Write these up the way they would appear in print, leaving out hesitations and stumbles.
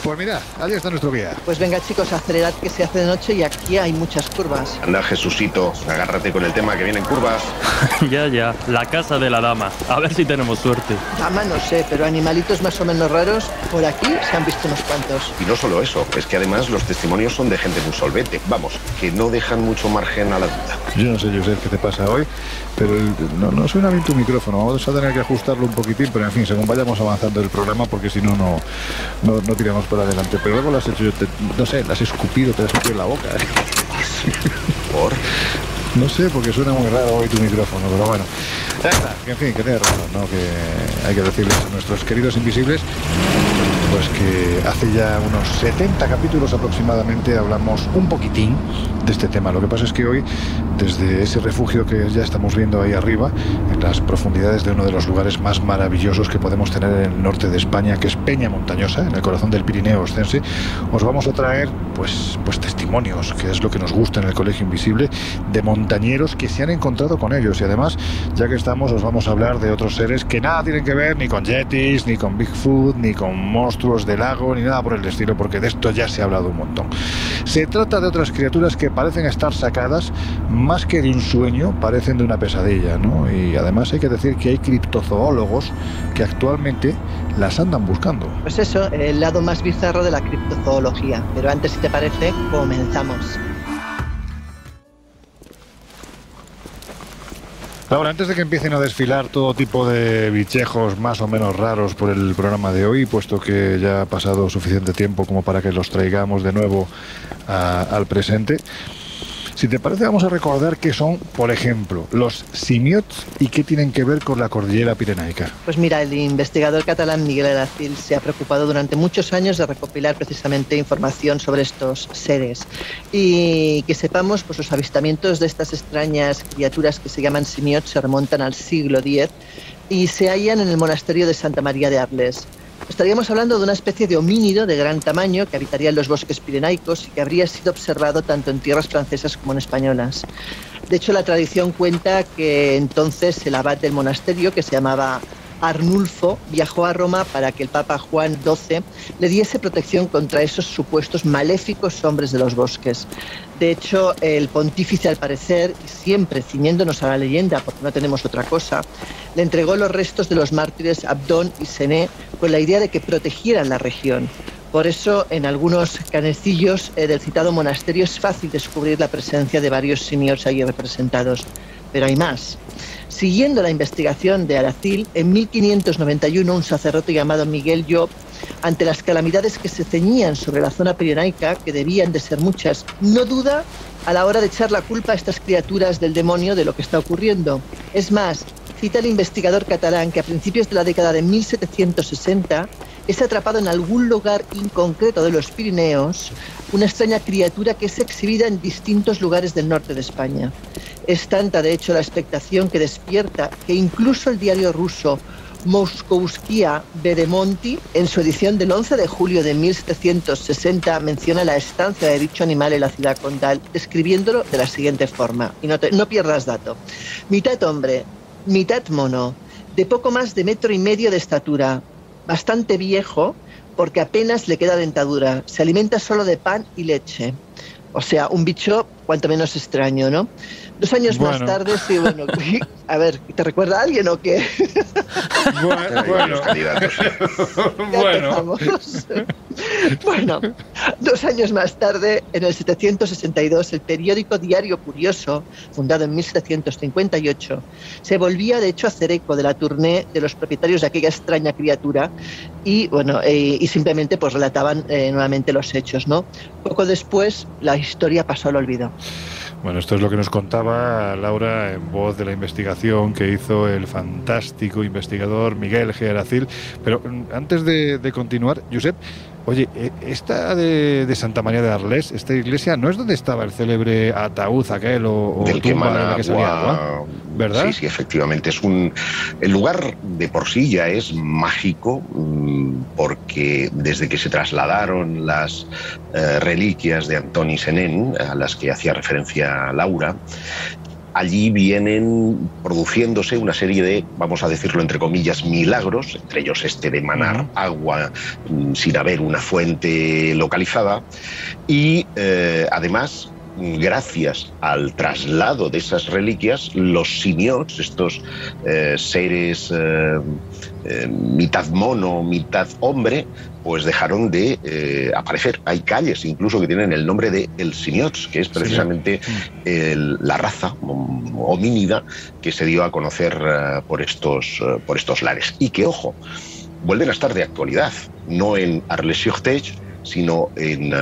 Pues mira, ahí está nuestro guía. Pues venga, chicos, acelerad que se hace de noche y aquí hay muchas curvas. Anda, Jesucito, agárrate con el tema que vienen curvas. Ya, la casa de la dama. A ver si tenemos suerte. Dama no sé, pero animalitos más o menos raros, por aquí se han visto unos cuantos. Y no solo eso, es que además los testimonios son de gente muy solvente. Vamos, que no dejan mucho margen a la duda. Yo no sé, Josep, qué te pasa hoy, pero no suena bien tu micrófono. Vamos a tener que ajustarlo un poquitín, pero en fin, según vayamos avanzando el programa, porque si no tiramos para adelante. Pero luego lo has hecho, no sé, lo has escupido, te has metido en la boca. ¿Por? No sé, porque suena muy raro hoy tu micrófono, pero bueno. Ya está, que en fin, que tienes razón, ¿no? Que hay que decirles a nuestros queridos invisibles, pues que hace ya unos 70 capítulos aproximadamente hablamos un poquitín de este tema. Lo que pasa es que hoy, desde ese refugio que ya estamos viendo ahí arriba, en las profundidades de uno de los lugares más maravillosos que podemos tener en el norte de España, que es Peña Montañosa, en el corazón del Pirineo Ostense, os vamos a traer pues testimonios, que es lo que nos gusta en el Colegio Invisible, de montañeros que se han encontrado con ellos. Y además, ya que estamos, os vamos a hablar de otros seres que nada tienen que ver ni con yetis, ni con Bigfoot, ni con monstruos del lago, ni nada por el estilo, porque de esto ya se ha hablado un montón. Se trata de otras criaturas que parecen estar sacadas más que de un sueño, parecen de una pesadilla, ¿no? Y además hay que decir que hay criptozoólogos que actualmente las andan buscando. Pues eso, el lado más bizarro de la criptozoología. Pero antes, si te parece, comenzamos. Ahora, antes de que empiecen a desfilar todo tipo de bichejos más o menos raros por el programa de hoy, puesto que ya ha pasado suficiente tiempo como para que los traigamos de nuevo al presente, si te parece, vamos a recordar qué son, por ejemplo, los simiots y qué tienen que ver con la cordillera pirenaica. Pues mira, el investigador catalán Miguel Aracil se ha preocupado durante muchos años de recopilar precisamente información sobre estos seres. Y que sepamos, pues los avistamientos de estas extrañas criaturas que se llaman simiots se remontan al siglo X y se hallan en el monasterio de Santa María de Arles. Estaríamos hablando de una especie de homínido de gran tamaño que habitaría en los bosques pirenaicos y que habría sido observado tanto en tierras francesas como en españolas. De hecho, la tradición cuenta que entonces el abad del monasterio, que se llamaba Arnulfo, viajó a Roma para que el Papa Juan XII le diese protección contra esos supuestos maléficos hombres de los bosques. De hecho, el pontífice, al parecer, y siempre ciñéndonos a la leyenda, porque no tenemos otra cosa, le entregó los restos de los mártires Abdón y Sené con la idea de que protegieran la región. Por eso, en algunos canecillos del citado monasterio es fácil descubrir la presencia de varios simios allí representados. Pero hay más. Siguiendo la investigación de Aracil, en 1591 un sacerdote llamado Miguel Llop, ante las calamidades que se ceñían sobre la zona pirenaica, que debían de ser muchas, no duda a la hora de echar la culpa a estas criaturas del demonio de lo que está ocurriendo. Es más, cita el investigador catalán que a principios de la década de 1760 es atrapado en algún lugar inconcreto de los Pirineos una extraña criatura que es exhibida en distintos lugares del norte de España. Es tanta, de hecho, la expectación que despierta que incluso el diario ruso Moskovskaya Vedemonti, en su edición del 11 de julio de 1760, menciona la estancia de dicho animal en la ciudad condal, describiéndolo de la siguiente forma, y no pierdas dato. Mitad hombre, mitad mono, de poco más de 1,5 metros de estatura, bastante viejo, porque apenas le queda dentadura, se alimenta solo de pan y leche. O sea, un bicho cuanto menos extraño, ¿no? 2 años más tarde, sí, bueno, a ver, ¿te recuerda a alguien o qué? Bueno. Bueno, 2 años más tarde, en el 762, el periódico Diario Curioso, fundado en 1758, se volvía de hecho a hacer eco de la tournée de los propietarios de aquella extraña criatura y, bueno, y simplemente pues relataban nuevamente los hechos, ¿no? Poco después, la historia pasó al olvido. Bueno, esto es lo que nos contaba Laura en voz de la investigación que hizo el fantástico investigador Miguel G. Aracil. Pero antes de continuar, Josep, oye, esta de Santa María de Arles, esta iglesia, ¿no es donde estaba el célebre ataúd aquel o del que tumba emana de la que salía agua? ¿Verdad? Sí, efectivamente. El lugar de por sí ya es mágico porque desde que se trasladaron las reliquias de Antoni Senén, a las que hacía referencia Laura, allí vienen produciéndose una serie de, vamos a decirlo entre comillas, milagros, entre ellos este de manar agua sin haber una fuente localizada, y además, gracias al traslado de esas reliquias, los simiots, estos seres mitad mono, mitad hombre, pues dejaron de aparecer. Hay calles incluso que tienen el nombre de el simiots, que es precisamente la raza homínida que se dio a conocer por estos lares. Y que, ojo, vuelven a estar de actualidad, no en Arles-sur-Tech, sino en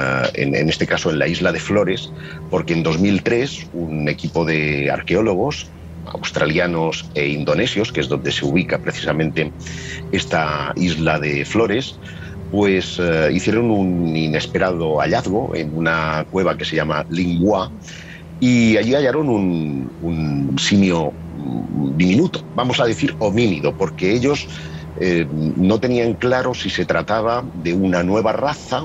este caso en la isla de Flores, porque en 2003 un equipo de arqueólogos australianos e indonesios, que es donde se ubica precisamente esta isla de Flores, pues hicieron un inesperado hallazgo en una cueva que se llama Lingua, y allí hallaron un simio diminuto, vamos a decir homínido, porque ellos no tenían claro si se trataba de una nueva raza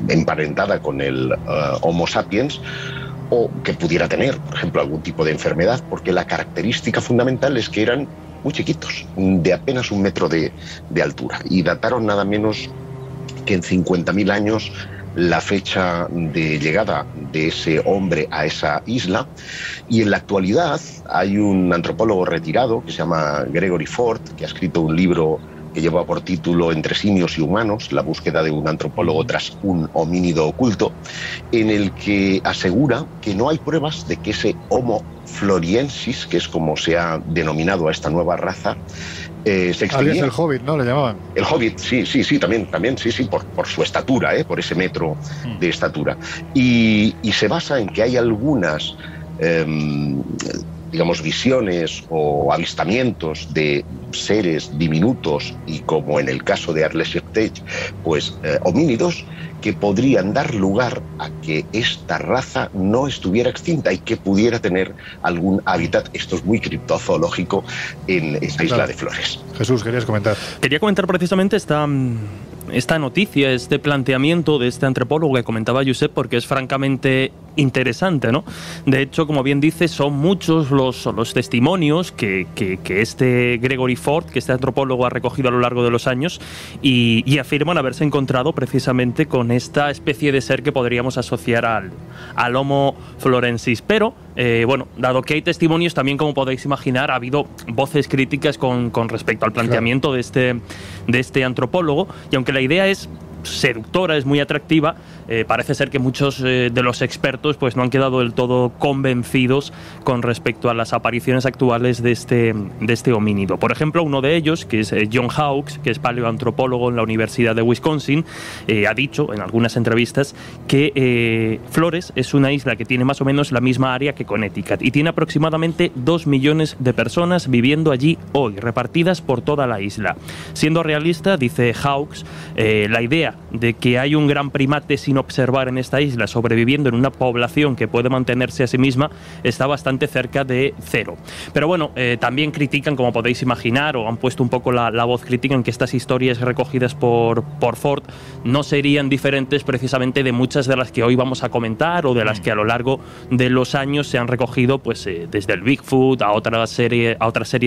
emparentada con el Homo sapiens, o que pudiera tener, por ejemplo, algún tipo de enfermedad, porque la característica fundamental es que eran muy chiquitos, de apenas 1 metro de altura, y dataron nada menos que en 50.000 años la fecha de llegada de ese hombre a esa isla. Y en la actualidad hay un antropólogo retirado que se llama Gregory Ford, que ha escrito un libro que lleva por título Entre simios y humanos, la búsqueda de un antropólogo tras un homínido oculto, en el que asegura que no hay pruebas de que ese Homo floriensis, que es como se ha denominado a esta nueva raza, se extinguía. El Hobbit, ¿no? Le llamaban. El Hobbit, sí, también, sí, por su estatura, por ese metro de estatura. Y se basa en que hay algunas digamos, visiones o avistamientos de seres diminutos y, como en el caso de Arles-sur-Tech, pues homínidos, que podrían dar lugar a que esta raza no estuviera extinta y que pudiera tener algún hábitat, esto es muy criptozoológico, en esta isla de Flores. Jesús, ¿querías comentar? Quería comentar precisamente esta noticia, este planteamiento de este antropólogo que comentaba Josep, porque es francamente interesante, ¿no? De hecho, como bien dice, son muchos los testimonios que este Gregory Ford, que este antropólogo ha recogido a lo largo de los años, y afirman haberse encontrado precisamente con esta especie de ser que podríamos asociar al Homo florensis. Pero, bueno, dado que hay testimonios, también, como podéis imaginar, ha habido voces críticas con respecto al planteamiento de este antropólogo, y aunque la idea es seductora, es muy atractiva, parece ser que muchos de los expertos pues no han quedado del todo convencidos con respecto a las apariciones actuales de este homínido. Por ejemplo, uno de ellos, que es John Hawkes, que es paleoantropólogo en la Universidad de Wisconsin, ha dicho en algunas entrevistas que Flores es una isla que tiene más o menos la misma área que Connecticut y tiene aproximadamente 2 millones de personas viviendo allí hoy, repartidas por toda la isla. Siendo realista, dice Hawkes, la idea de que hay un gran primate sin observar en esta isla sobreviviendo en una población que puede mantenerse a sí misma está bastante cerca de cero. Pero bueno, también critican, como podéis imaginar, o han puesto un poco la voz crítica en que estas historias recogidas por Ford no serían diferentes precisamente de muchas de las que hoy vamos a comentar o de las que a lo largo de los años se han recogido, pues desde el Bigfoot a otra serie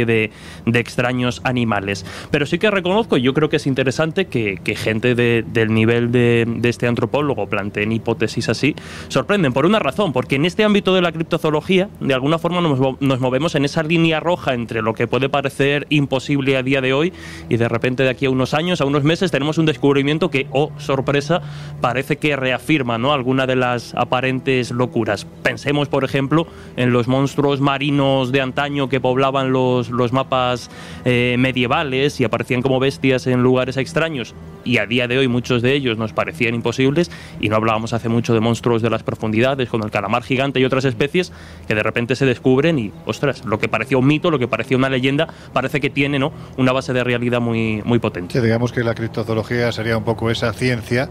de extraños animales. Pero sí que reconozco, y yo creo que es interesante que gente del nivel de este antropólogo planteen hipótesis así, sorprenden por una razón, porque en este ámbito de la criptozoología de alguna forma nos movemos en esa línea roja entre lo que puede parecer imposible a día de hoy y de repente de aquí a unos años, a unos meses, tenemos un descubrimiento que, oh sorpresa, parece que reafirma, ¿no?, alguna de las aparentes locuras. Pensemos, por ejemplo, en los monstruos marinos de antaño que poblaban los mapas medievales y aparecían como bestias en lugares extraños, y a día de hoy muchos de ellos nos parecían imposibles, y no hablábamos hace mucho de monstruos de las profundidades como el calamar gigante y otras especies que de repente se descubren y, ostras, lo que parecía un mito, lo que parecía una leyenda, parece que tiene, ¿no?, una base de realidad muy, muy potente. Sí, digamos que la criptozoología sería un poco esa ciencia,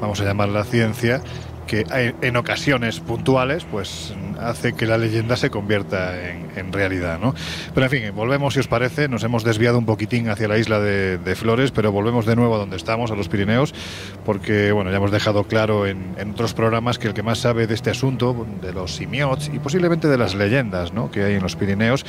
vamos a llamarla ciencia, que en ocasiones puntuales pues hace que la leyenda se convierta en realidad, ¿no? Pero en fin, volvemos, si os parece. Nos hemos desviado un poquitín hacia la isla de Flores, pero volvemos de nuevo a donde estamos, a los Pirineos, porque bueno, ya hemos dejado claro en otros programas que el que más sabe de este asunto, de los simiots y posiblemente de las leyendas, ¿no?, que hay en los Pirineos,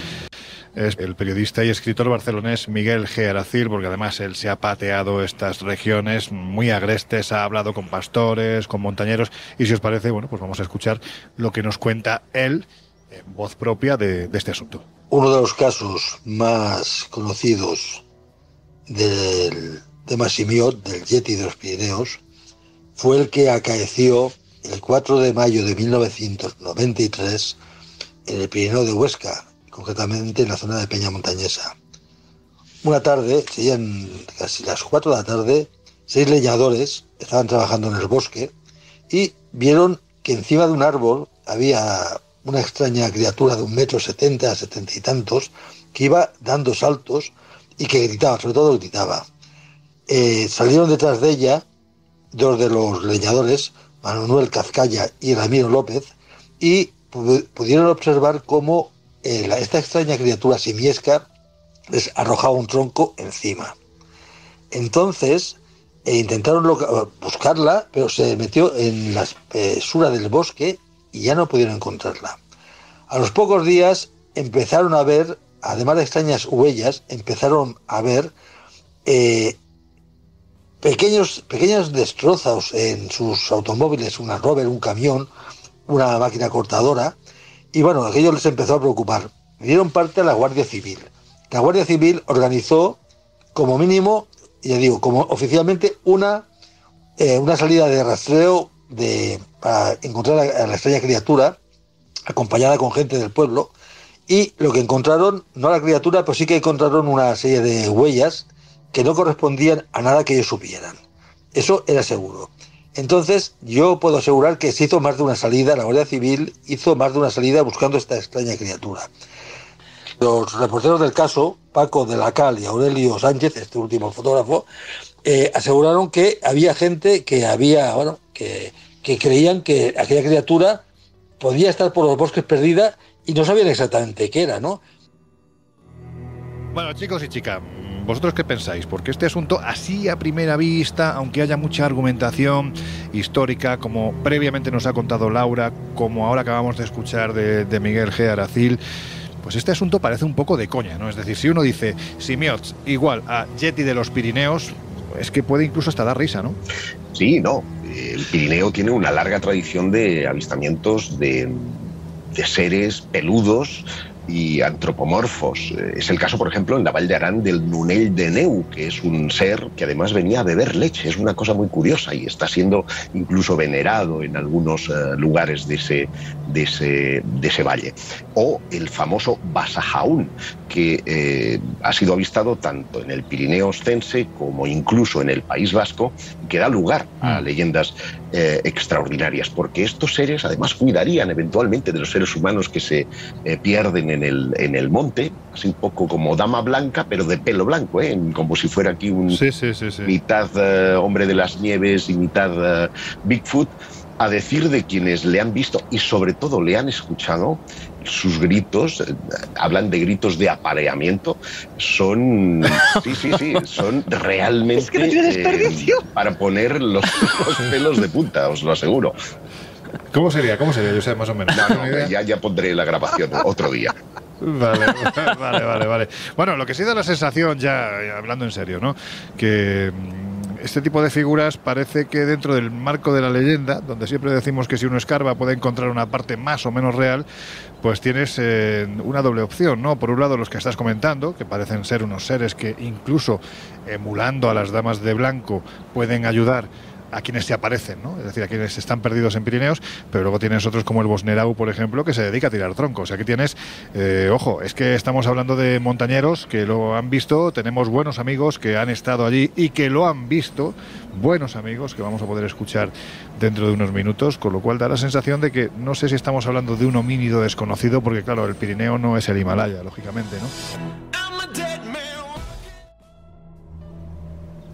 es el periodista y escritor barcelonés Miguel G. Aracil, porque además él se ha pateado estas regiones muy agrestes, ha hablado con pastores, con montañeros, y si os parece, bueno, pues vamos a escuchar lo que nos cuenta él en voz propia de este asunto. Uno de los casos más conocidos del tema simiot, del Yeti de los Pirineos, fue el que acaeció el 4 de mayo de 1993 en el Pirineo de Huesca, concretamente en la zona de Peña Montañesa. Una tarde, serían casi las 4 de la tarde, 6 leñadores estaban trabajando en el bosque y vieron que encima de un árbol había una extraña criatura de 1,70 m, 70 y tantos, que iba dando saltos y que gritaba, sobre todo gritaba. Salieron detrás de ella 2 de los leñadores, Manuel Cazcaya y Ramiro López, y pudieron observar cómo esta extraña criatura simiesca les arrojaba un tronco encima. Entonces intentaron buscarla, pero se metió en la espesura del bosque y ya no pudieron encontrarla. A los pocos días empezaron a ver, además de extrañas huellas, empezaron a ver pequeños destrozos en sus automóviles, una Rover, un camión, una máquina cortadora. Y bueno, aquello les empezó a preocupar. Dieron parte a la Guardia Civil. La Guardia Civil organizó, como mínimo, ya digo, como oficialmente, una salida de rastreo para encontrar a la extraña criatura, acompañada con gente del pueblo. Y lo que encontraron, no a la criatura, pero sí que encontraron una serie de huellas que no correspondían a nada que ellos supieran. Eso era seguro. Entonces, yo puedo asegurar que se hizo más de una salida, la Guardia Civil hizo más de una salida buscando esta extraña criatura. Los reporteros del caso, Paco de la Cal y Aurelio Sánchez, este último fotógrafo, aseguraron que había gente que creían que aquella criatura podía estar por los bosques perdida y no sabían exactamente qué era, ¿no? Bueno, chicos y chicas, ¿vosotros qué pensáis? Porque este asunto, así a primera vista, aunque haya mucha argumentación histórica, como previamente nos ha contado Laura, como ahora acabamos de escuchar de Miguel G. Aracil, pues este asunto parece un poco de coña, ¿no? Es decir, si uno dice simiots igual a Yeti de los Pirineos, es que puede incluso hasta dar risa, ¿no? Sí, no. El Pirineo tiene una larga tradición de avistamientos de seres peludos y antropomorfos. Es el caso, por ejemplo, en la Vall de Arán del Nunell de Neu, que es un ser que además venía a beber leche. Es una cosa muy curiosa y está siendo incluso venerado en algunos lugares de ese valle. O el famoso Basajaún, que ha sido avistado tanto en el Pirineo Oscense como incluso en el País Vasco, que da lugar a leyendas extraordinarias, porque estos seres además cuidarían eventualmente de los seres humanos que se pierden en el monte, así un poco como dama blanca, pero de pelo blanco, como si fuera aquí un mitad hombre de las nieves y mitad Bigfoot. A decir de quienes le han visto y sobre todo le han escuchado, sus gritos, hablan de gritos de apareamiento, son son realmente es que no tiene desperdicio. Para poner los pelos de punta, os lo aseguro. ¿Cómo sería? Yo sé más o menos. Ya pondré la grabación otro día. Vale. Bueno, lo que sí da la sensación, ya hablando en serio, ¿no?, que este tipo de figuras parece que dentro del marco de la leyenda, donde siempre decimos que si uno escarba puede encontrar una parte más o menos real, pues tienes una doble opción, ¿no? Por un lado, los que estás comentando, que parecen ser unos seres que incluso emulando a las damas de blanco pueden ayudar a quienes se aparecen, ¿no? Es decir, a quienes están perdidos en Pirineos, pero luego tienes otros como el Bosnerau, por ejemplo, que se dedica a tirar troncos. Aquí tienes, ojo, es que estamos hablando de montañeros que lo han visto, tenemos buenos amigos que han estado allí y que lo han visto, buenos amigos que vamos a poder escuchar dentro de unos minutos, con lo cual da la sensación de que no sé si estamos hablando de un homínido desconocido, porque claro, el Pirineo no es el Himalaya, lógicamente, ¿no?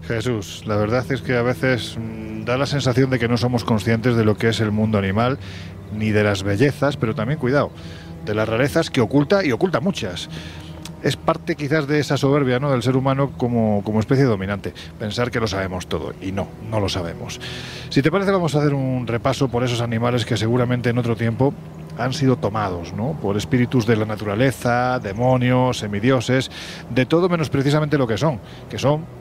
Jesús, la verdad es que a veces da la sensación de que no somos conscientes de lo que es el mundo animal, ni de las bellezas, pero también, cuidado, de las rarezas que oculta, y oculta muchas. Es parte quizás de esa soberbia, ¿no?, del ser humano como especie dominante, pensar que lo sabemos todo, y no lo sabemos. Si te parece, vamos a hacer un repaso por esos animales que seguramente en otro tiempo han sido tomados, ¿no?, por espíritus de la naturaleza, demonios, semidioses, de todo menos precisamente lo que son,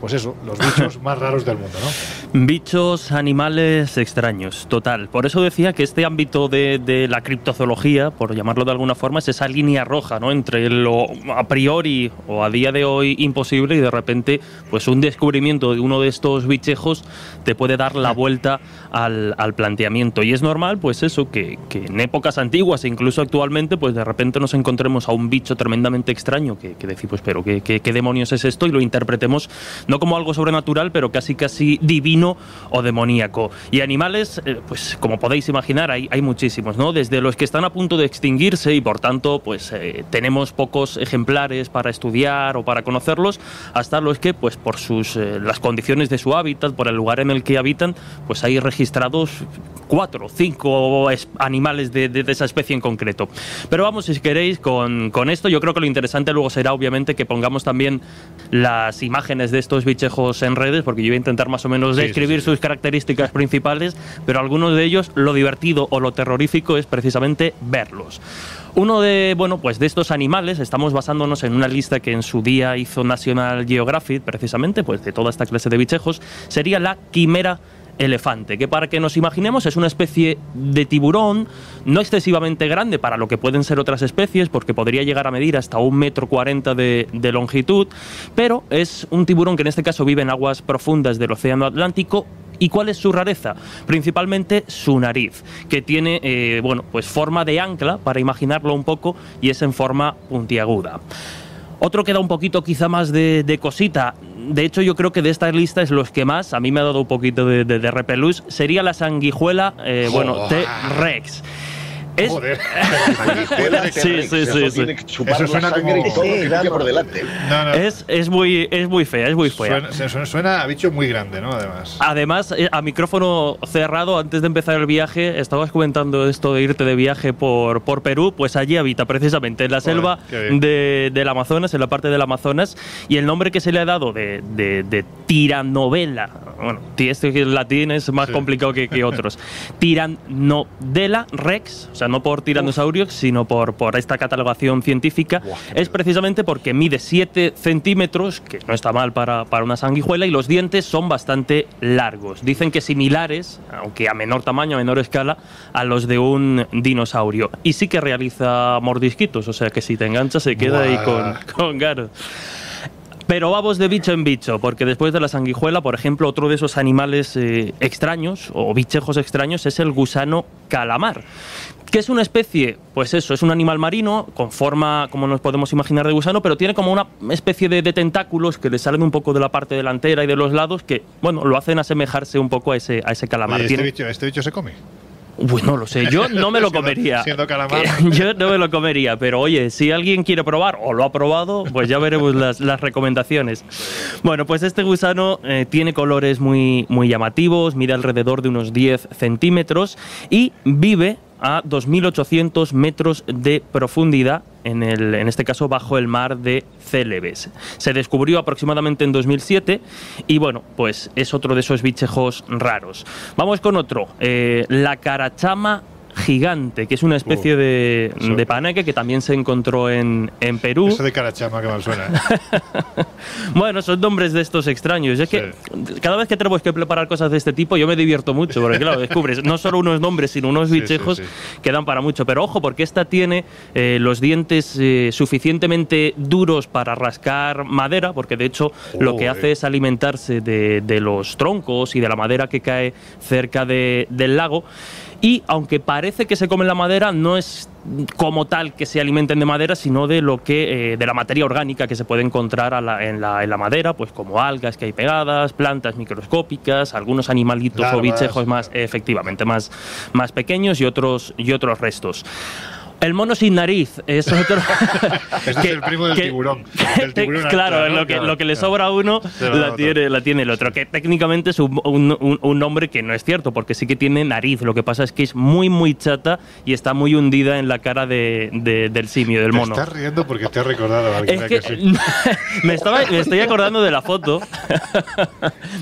pues eso, los bichos más raros del mundo, ¿no? Bichos, animales extraños, total. Por eso decía que este ámbito de la criptozoología, por llamarlo de alguna forma, es esa línea roja, ¿no?, entre lo a priori o a día de hoy imposible y de repente, pues un descubrimiento de uno de estos bichejos te puede dar la vuelta al planteamiento. Y es normal, pues eso, que en épocas antiguas, e incluso actualmente, pues de repente nos encontremos a un bicho tremendamente extraño que decimos, pero ¿qué demonios es esto? Y lo interpretemos no como algo sobrenatural, pero casi divino o demoníaco. Y animales, pues como podéis imaginar, hay muchísimos, ¿no? Desde los que están a punto de extinguirse y por tanto, pues tenemos pocos ejemplares para estudiar o para conocerlos, hasta los que, pues por las condiciones de su hábitat, por el lugar en el que habitan, pues hay registrados 4 o 5 animales de esa especie en concreto. Pero vamos, si queréis, con esto. Yo creo que lo interesante luego será, obviamente, que pongamos también las imágenes de estos bichejos en redes, porque yo voy a intentar más o menos describir sus características principales, pero algunos de ellos, lo divertido o lo terrorífico es precisamente verlos. Uno de estos animales, estamos basándonos en una lista que en su día hizo National Geographic, precisamente, pues de toda esta clase de bichejos, sería la quimera elefante, que para que nos imaginemos es una especie de tiburón no excesivamente grande para lo que pueden ser otras especies, porque podría llegar a medir hasta 1,40 m de longitud, pero es un tiburón que en este caso vive en aguas profundas del Océano Atlántico. ¿Y cuál es su rareza? Principalmente su nariz, que tiene pues forma de ancla, para imaginarlo un poco, y es en forma puntiaguda. Otro que da un poquito quizá más de cosita, de hecho yo creo que de esta lista es los que más, a mí me ha dado un poquito de repelús, sería la sanguijuela T-Rex. Joder. Sí. Tiene que chupar eso suena como y todo que por delante. No. Es muy fea, es muy fea. Suena a bicho muy grande, ¿no? Además, a micrófono cerrado, antes de empezar el viaje, estabas comentando esto de irte de viaje por Perú, pues allí habita precisamente en la selva del Amazonas, en la parte del Amazonas, y el nombre que se le ha dado de Tiranovela, bueno, este en latín es más complicado que otros, Tiranovela Rex, o sea, no por tiranosaurios, sino por esta catalogación científica, es precisamente porque mide 7 centímetros, que no está mal para una sanguijuela, y los dientes son bastante largos. Dicen que similares, aunque a menor tamaño, a menor escala, a los de un dinosaurio. Y sí que realiza mordisquitos, o sea que si te enganchas se queda ahí con ganas. Pero vamos de bicho en bicho, porque después de la sanguijuela, por ejemplo, otro de esos animales extraños o bichejos extraños es el gusano calamar, que es una especie, pues eso, es un animal marino con forma, como nos podemos imaginar, de gusano, pero tiene como una especie de tentáculos que le salen un poco de la parte delantera y de los lados que, bueno, lo hacen asemejarse un poco a ese calamar. ¿Y este bicho se come? Uy, no lo sé, yo no me lo comería. Siendo calamar. Yo no me lo comería, pero oye, si alguien quiere probar o lo ha probado, pues ya veremos las recomendaciones. Bueno, pues este gusano tiene colores muy llamativos, mide alrededor de unos 10 centímetros y vive a 2.800 metros de profundidad, en este caso bajo el mar de Célebes. Se descubrió aproximadamente en 2007 y bueno, pues es otro de esos bichejos raros. Vamos con otro, la carachama gigante, que es una especie de paneque que también se encontró en Perú. Eso de carachama que mal suena. Bueno, son nombres de estos extraños. Es que cada vez que tenemos que preparar cosas de este tipo yo me divierto mucho, porque claro, descubres no solo unos nombres, sino unos bichejos que dan para mucho. Pero ojo, porque esta tiene los dientes suficientemente duros para rascar madera, porque de hecho lo que hace es alimentarse de los troncos y de la madera que cae cerca del lago. Y aunque parece que se come la madera, no es como tal que se alimenten de madera, sino de lo que de la materia orgánica que se puede encontrar en la madera, pues como algas que hay pegadas, plantas microscópicas, algunos animalitos o bichejos más efectivamente más pequeños y otros restos. El mono sin nariz es otro. Este es el primo del tiburón. Claro, lo que le sobra a uno la tiene el otro. Que técnicamente es un nombre que no es cierto, porque sí que tiene nariz. Lo que pasa es que es muy, muy chata y está muy hundida en la cara del simio, del mono. Te estás riendo porque te has recordado a alguien. Es que sí. me estoy acordando de la foto.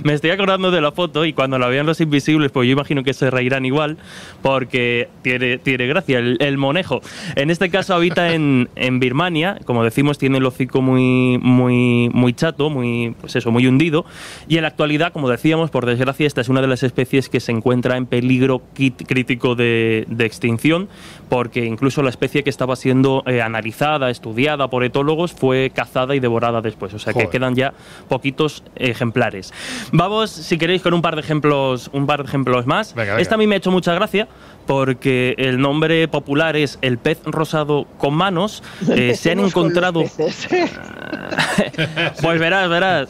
Me estoy acordando de la foto y cuando la vean los invisibles, pues yo imagino que se reirán igual, porque tiene gracia el monejo. En este caso habita en Birmania, como decimos, tiene el hocico muy, muy, muy chato, muy, pues eso, muy hundido. Y en la actualidad, como decíamos, por desgracia, esta es una de las especies que se encuentra en peligro crítico de extinción, porque incluso la especie que estaba siendo analizada, estudiada por etólogos, fue cazada y devorada después. O sea que quedan ya poquitos ejemplares. Vamos, si queréis, con un par de ejemplos más. Venga. Esta a mí me ha hecho mucha gracia porque el nombre popular es el pez rosado con manos. Se han encontrado... Pues verás.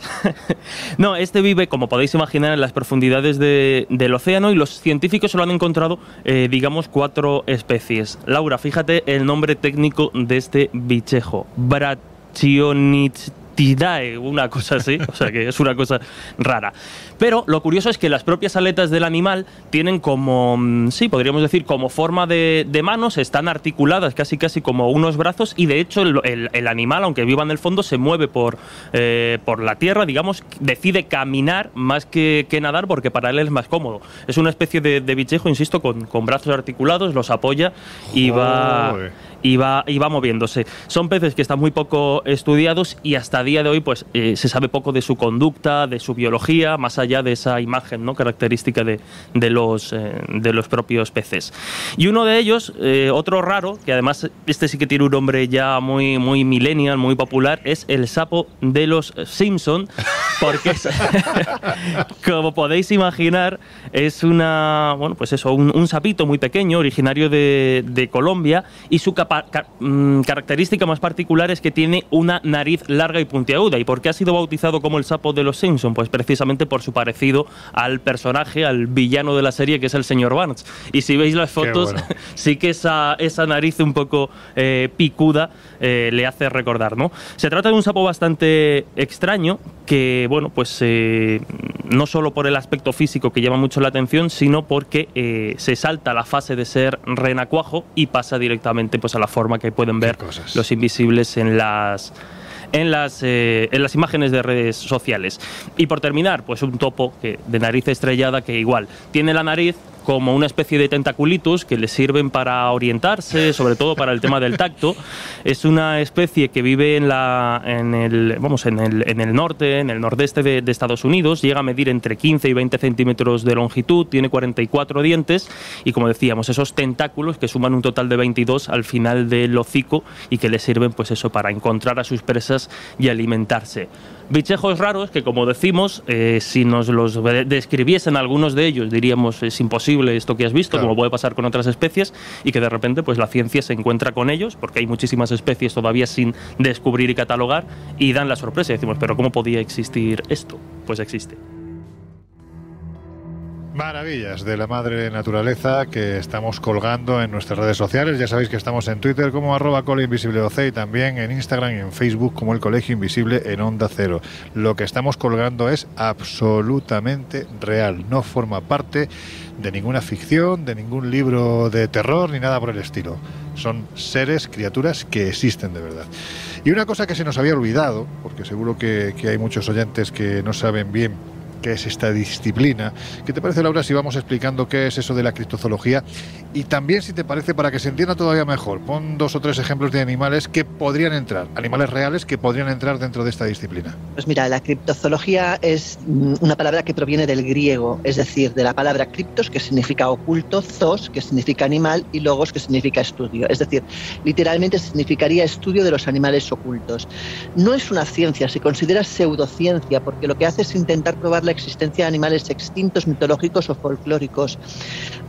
No, este vive, como podéis imaginar, en las profundidades del océano, y los científicos solo han encontrado, digamos, 4 especies. Laura, fíjate el nombre técnico de este bichejo. Brachyonichthyidae, una cosa así, o sea que es una cosa rara. Pero lo curioso es que las propias aletas del animal tienen como, sí, podríamos decir, como forma de manos, están articuladas casi como unos brazos, y de hecho el animal, aunque viva en el fondo, se mueve por la tierra, digamos, decide caminar más que nadar, porque para él es más cómodo. Es una especie de bichejo, insisto, con brazos articulados, los apoya y va moviéndose. Son peces que están muy poco estudiados y hasta a día de hoy pues se sabe poco de su conducta, de su biología, más allá de esa imagen, ¿no?, característica de los propios peces. Y uno de ellos, otro raro, que además este sí que tiene un nombre ya muy, muy millennial, muy popular, es el sapo de los Simpson, porque es, como podéis imaginar, es un sapito muy pequeño, originario de Colombia, y su característica más particular es que tiene una nariz larga y puntiaguda. ¿Y por qué ha sido bautizado como el sapo de los Simpson? Pues precisamente por su parecido al personaje, al villano de la serie, que es el señor Barnes. Y si veis las fotos, bueno, sí que esa nariz un poco picuda le hace recordar, ¿no? Se trata de un sapo bastante extraño que, bueno, pues no solo por el aspecto físico, que llama mucho la atención, sino porque se salta la fase de ser renacuajo y pasa directamente pues a la forma que pueden ver los invisibles en las imágenes de redes sociales. Y por terminar, pues un topo de nariz estrellada, que igual tiene la nariz como una especie de tentaculitos que le sirven para orientarse, sobre todo para el tema del tacto. Es una especie que vive en el norte, en el nordeste de Estados Unidos. Llega a medir entre 15 y 20 centímetros de longitud, tiene 44 dientes y, como decíamos, esos tentáculos que suman un total de 22 al final del hocico y que le sirven, pues eso, para encontrar a sus presas y alimentarse. Bichejos raros que, como decimos, si nos los describiesen algunos de ellos, diríamos, es imposible esto que has visto, claro, como puede pasar con otras especies, y que de repente pues la ciencia se encuentra con ellos, porque hay muchísimas especies todavía sin descubrir y catalogar, y dan la sorpresa y decimos, pero ¿cómo podía existir esto? Pues existe. Maravillas de la madre naturaleza que estamos colgando en nuestras redes sociales. Ya sabéis que estamos en Twitter como @ColeInvisibleOC y también en Instagram y en Facebook como El Colegio Invisible en Onda Cero. Lo que estamos colgando es absolutamente real. No forma parte de ninguna ficción, de ningún libro de terror ni nada por el estilo. Son seres, criaturas que existen de verdad. Y una cosa que se nos había olvidado, porque seguro que hay muchos oyentes que no saben bien qué es esta disciplina. ¿Qué te parece, Laura, si vamos explicando qué es eso de la criptozoología? Y también, si te parece, para que se entienda todavía mejor, pon 2 o 3 ejemplos de animales que podrían entrar, animales reales que podrían entrar dentro de esta disciplina. Pues mira, la criptozoología es una palabra que proviene del griego, es decir, de la palabra criptos, que significa oculto, zoos, que significa animal, y logos, que significa estudio. Es decir, literalmente significaría estudio de los animales ocultos. No es una ciencia, se considera pseudociencia, porque lo que hace es intentar probar la la existencia de animales extintos, mitológicos o folclóricos.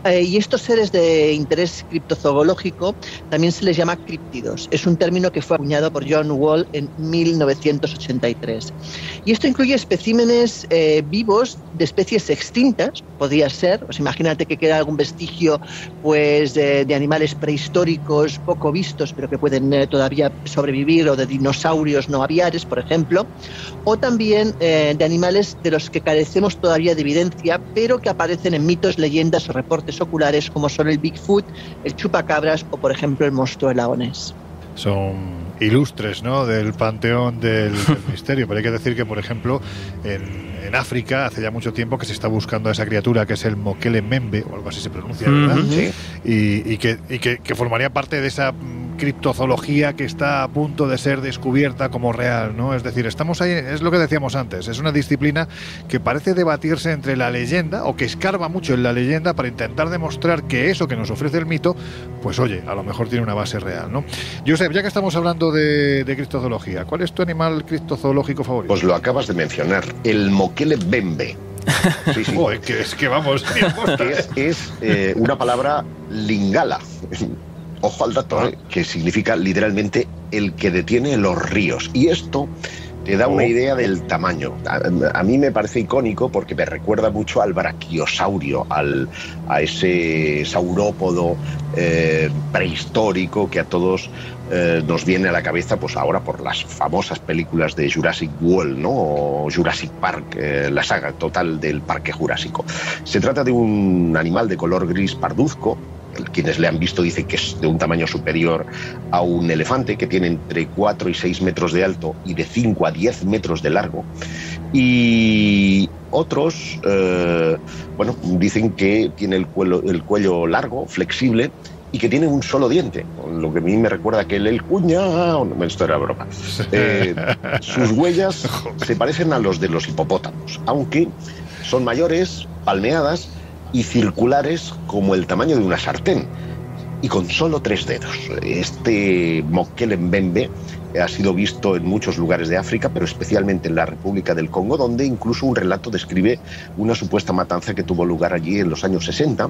Y estos seres de interés criptozoológico también se les llama críptidos. Es un término que fue acuñado por John Wall en 1983. Y esto incluye especímenes vivos de especies extintas, podría ser, pues imagínate que queda algún vestigio pues, de animales prehistóricos poco vistos, pero que pueden todavía sobrevivir, o de dinosaurios no aviares, por ejemplo, o también de animales de los que carecemos todavía de evidencia, pero que aparecen en mitos, leyendas o reportes oculares, como son el Bigfoot, el chupacabras o, por ejemplo, el monstruo de Lagones. Son ilustres, ¿no?, del panteón del misterio, pero hay que decir que, por ejemplo, en África hace ya mucho tiempo que se está buscando a esa criatura que es el Mokele Mbembe, o algo así se pronuncia, ¿verdad? Sí. Y que formaría parte de esa criptozoología que está a punto de ser descubierta como real, ¿no? Es decir, estamos ahí, es lo que decíamos antes, es una disciplina que parece debatirse entre la leyenda, o que escarba mucho en la leyenda para intentar demostrar que eso que nos ofrece el mito, pues oye, a lo mejor tiene una base real, ¿no? Josep, ya que estamos hablando de criptozoología, ¿cuál es tu animal criptozoológico favorito? Pues lo acabas de mencionar, el Mokele Mbembe. Sí, sí. Joder, que vamos, es una palabra lingala. Ojo al dato, que significa literalmente el que detiene los ríos. Y esto te da una idea del tamaño. A mí me parece icónico porque me recuerda mucho al brachiosaurio, a ese saurópodo prehistórico que a todos nos viene a la cabeza, pues ahora por las famosas películas de Jurassic World, ¿no? O Jurassic Park, la saga total del Parque Jurásico. Se trata de un animal de color gris parduzco. Quienes le han visto dicen que es de un tamaño superior a un elefante, que tiene entre 4 y 6 metros de alto y de 5 a 10 metros de largo. Y otros, dicen que tiene el cuello largo, flexible, y que tiene un solo diente, lo que a mí me recuerda que el cuñado... Esto era broma. Sus huellas se parecen a los de los hipopótamos, aunque son mayores, palmeadas y circulares como el tamaño de una sartén, y con solo 3 dedos. Este Mokele Mbembe ha sido visto en muchos lugares de África, pero especialmente en la República del Congo, donde incluso un relato describe una supuesta matanza que tuvo lugar allí en los años 60,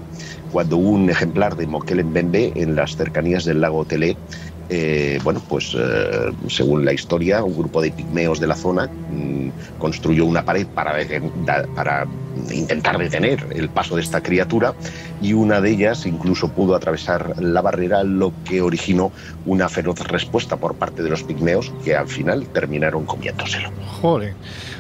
cuando un ejemplar de Mokele Mbembe en las cercanías del lago Telé, según la historia, un grupo de pigmeos de la zona construyó una pared para intentar detener el paso de esta criatura, y una de ellas incluso pudo atravesar la barrera, lo que originó una feroz respuesta por parte de los pigmeos, que al final terminaron comiéndoselo. Joder.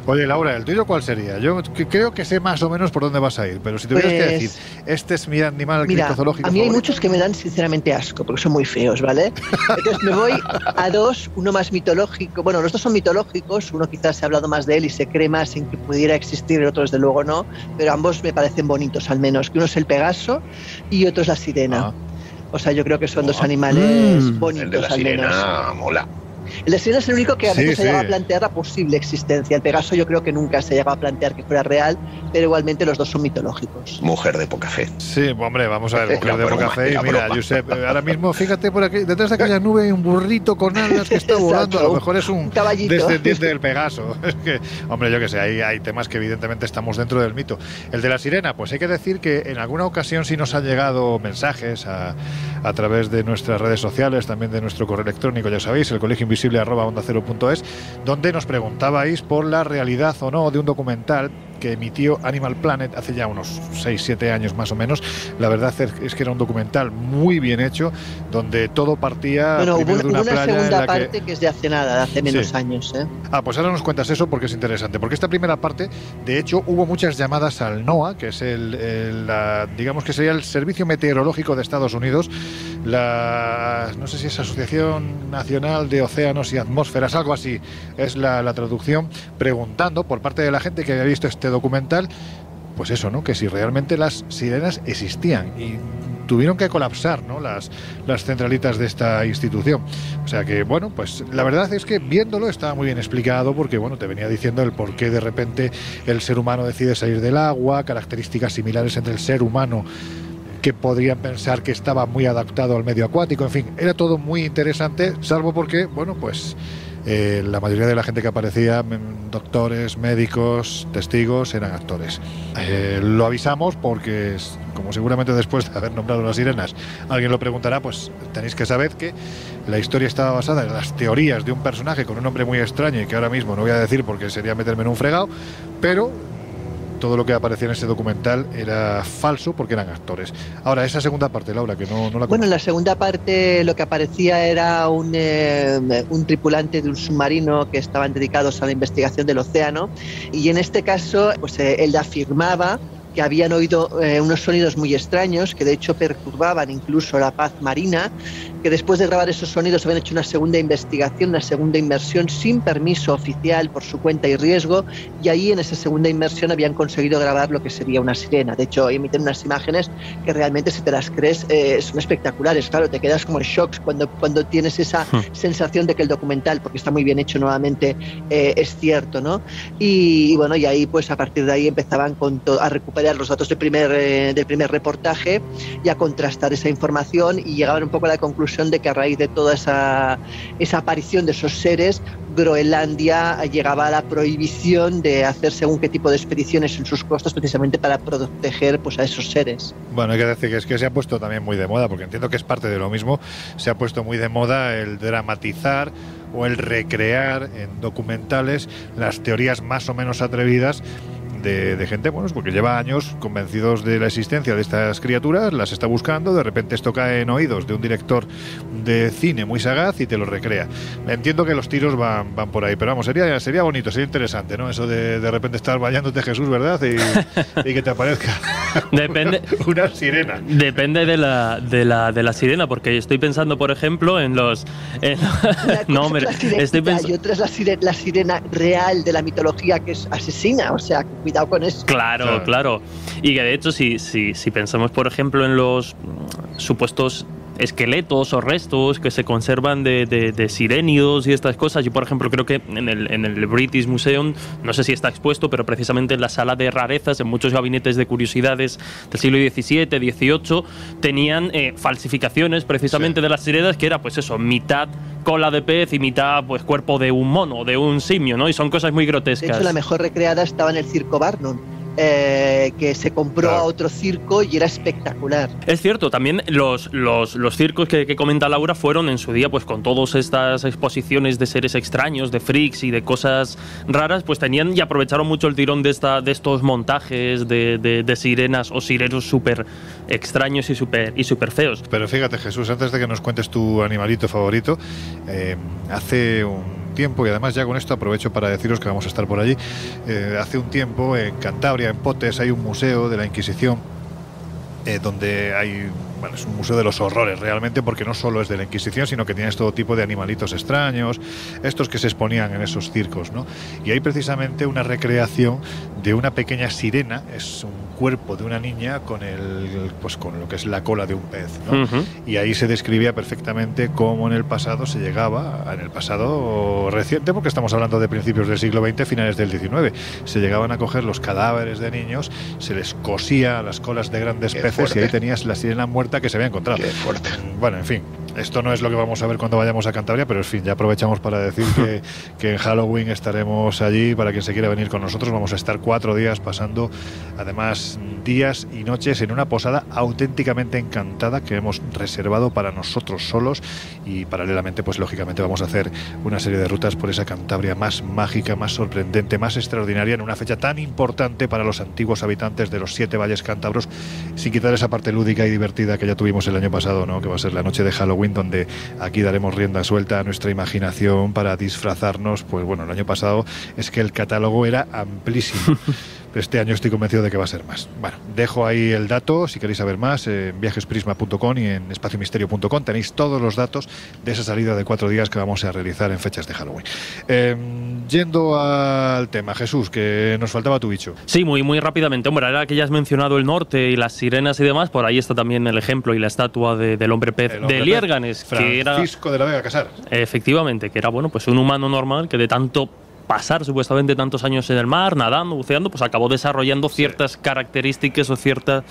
Oye, Laura, ¿el tuyo cuál sería? Yo creo que sé más o menos por dónde vas a ir, pero si tuvieras que decir, este es mi animal criptozoológico a mí hay favorito. muchos que me dan sinceramente asco, porque son muy feos, ¿vale? Entonces me voy a dos, uno más mitológico. Bueno, los dos son mitológicos, uno quizás se ha hablado más de él y se cree más en que pudiera existir, el otro desde luego no, pero ambos me parecen bonitos al menos, que uno es el Pegaso y otro es la sirena. O sea, yo creo que son dos animales bonitos. El de la sirena mola. El de sirena es el único que a veces se llega a plantear la posible existencia. El Pegaso yo creo que nunca se llega a plantear que fuera real, pero igualmente los dos son mitológicos. Mujer de poca fe. Sí, hombre, vamos a ver, mujer de poca fe. Y mira, Josep, ahora mismo, fíjate por aquí, detrás de aquella nube hay un burrito con alas que está volando. A lo mejor es un descendiente del Pegaso. Es que, hombre, yo que sé, hay temas que evidentemente estamos dentro del mito. El de la sirena, pues hay que decir que en alguna ocasión sí nos han llegado mensajes a través de nuestras redes sociales, también de nuestro correo electrónico, ya sabéis, el colegioinvisible@ondacero.es, donde nos preguntabais por la realidad o no de un documental que emitió Animal Planet hace ya unos 6-7 años más o menos. La verdad es que era un documental muy bien hecho, donde todo partía hubo de una playa segunda parte que es de hace nada, de hace menos años. Pues ahora nos cuentas eso porque es interesante, porque esta primera parte, de hecho, hubo muchas llamadas al NOAA, que es digamos que sería el Servicio Meteorológico de Estados Unidos, no sé si es Asociación Nacional de Océanos y Atmósferas, algo así es la traducción, preguntando por parte de la gente que había visto este documental, pues eso, ¿no? Que si realmente las sirenas existían, y tuvieron que colapsar, ¿no? las centralitas de esta institución. O sea que, bueno, pues la verdad es que viéndolo estaba muy bien explicado, porque, bueno, te venía diciendo el por qué de repente el ser humano decide salir del agua, características similares entre el ser humano, que podrían pensar que estaba muy adaptado al medio acuático, en fin, era todo muy interesante, salvo porque, bueno, pues la mayoría de la gente que aparecía, doctores, médicos, testigos, eran actores. Lo avisamos porque, como seguramente después de haber nombrado las sirenas alguien lo preguntará, pues tenéis que saber que la historia estaba basada en las teorías de un personaje con un nombre muy extraño y que ahora mismo no voy a decir porque sería meterme en un fregado, pero todo lo que aparecía en ese documental era falso porque eran actores. Ahora, esa segunda parte, Laura, que no la conozco. Bueno, en la segunda parte lo que aparecía era un tripulante de un submarino que estaban dedicados a la investigación del océano, y en este caso pues él afirmaba que habían oído unos sonidos muy extraños que de hecho perturbaban incluso la paz marina, que después de grabar esos sonidos habían hecho una segunda investigación, una segunda inmersión sin permiso oficial por su cuenta y riesgo, y ahí en esa segunda inmersión habían conseguido grabar lo que sería una sirena. De hecho, emiten unas imágenes que realmente, si te las crees, son espectaculares. Claro, te quedas como en shock cuando tienes esa sensación de que el documental, porque está muy bien hecho nuevamente, es cierto, ¿no? Y bueno, y ahí pues a partir de ahí empezaban a recuperar los datos del primer reportaje y a contrastar esa información, y llegaban un poco a la conclusión de que a raíz de toda esa aparición de esos seres, Groenlandia llegaba a la prohibición de hacer según qué tipo de expediciones en sus costas, precisamente para proteger pues a esos seres. Bueno, hay que decir que es que se ha puesto también muy de moda, porque entiendo que es parte de lo mismo, se ha puesto muy de moda el dramatizar o el recrear en documentales las teorías más o menos atrevidas de gente, bueno, porque lleva años convencidos de la existencia de estas criaturas, las está buscando, de repente esto cae en oídos de un director de cine muy sagaz y te lo recrea. Entiendo que los tiros van por ahí, pero vamos, sería bonito, sería interesante, ¿no? Eso de repente estar bañándote, Jesús, ¿verdad? Y que te aparezca una sirena. Depende de la sirena, porque estoy pensando, por ejemplo, en los... no, hombre, y otra es la sirena real de la mitología, que es asesina, o sea, cuidado con eso. Claro. Y que de hecho, si pensamos, por ejemplo, en los supuestos esqueletos o restos que se conservan de sirénidos y estas cosas, yo, por ejemplo, creo que en el British Museum, no sé si está expuesto, pero precisamente en la sala de rarezas, en muchos gabinetes de curiosidades del siglo XVII, XVIII, tenían falsificaciones precisamente de las sirenas, que era pues eso, mitad cola de pez y mitad pues cuerpo de un mono, de un simio, ¿no? Y son cosas muy grotescas. De hecho, la mejor recreada estaba en el Circo Barnum, que se compró a otro circo y era espectacular. Es cierto, también los circos que comenta Laura fueron en su día, pues con todas estas exposiciones de seres extraños, de freaks y de cosas raras, pues tenían y aprovecharon mucho el tirón de estos montajes de sirenas o sirenos súper extraños y súper feos. Pero fíjate, Jesús, antes de que nos cuentes tu animalito favorito, hace un tiempo, y además ya con esto aprovecho para deciros que vamos a estar por allí, hace un tiempo en Cantabria, en Potes, hay un museo de la Inquisición, donde hay, bueno, es un museo de los horrores realmente, porque no solo es de la Inquisición, sino que tienes todo tipo de animalitos extraños, estos que se exponían en esos circos, ¿no? Y hay precisamente una recreación de una pequeña sirena, es un cuerpo de una niña con lo que es la cola de un pez, ¿no? Y ahí se describía perfectamente cómo en el pasado se llegaba, en el pasado reciente, porque estamos hablando de principios del siglo XX, finales del XIX, se llegaban a coger los cadáveres de niños, se les cosía a las colas de grandes peces fuerte. Y ahí tenías la sirena muerta que se había encontrado. Qué fuerte. Bueno, en fin, esto no es lo que vamos a ver cuando vayamos a Cantabria, pero en fin, ya aprovechamos para decir que en Halloween estaremos allí para quien se quiera venir con nosotros. Vamos a estar 4 días pasando, además, días y noches en una posada auténticamente encantada que hemos reservado para nosotros solos, y paralelamente, pues lógicamente vamos a hacer una serie de rutas por esa Cantabria más mágica, más sorprendente, más extraordinaria, en una fecha tan importante para los antiguos habitantes de los 7 valles cántabros, sin quitar esa parte lúdica y divertida que ya tuvimos el año pasado, ¿no? Que va a ser la noche de Halloween, donde aquí daremos rienda suelta a nuestra imaginación para disfrazarnos. Pues bueno, el año pasado es que el catálogo era amplísimo. Este año estoy convencido de que va a ser más. Bueno, dejo ahí el dato, si queréis saber más, en viajesprisma.com y en espaciomisterio.com tenéis todos los datos de esa salida de 4 días que vamos a realizar en fechas de Halloween. Yendo al tema, Jesús, que nos faltaba tu bicho. Sí, muy rápidamente. Hombre, ahora que ya has mencionado el norte y las sirenas y demás, por ahí está también el ejemplo y la estatua del hombre pez de Liérganes, Francisco de la Vega Casares. Efectivamente, que era, bueno, pues un humano normal que de tanto pasar supuestamente tantos años en el mar, nadando, buceando, pues acabó desarrollando ciertas características o cierta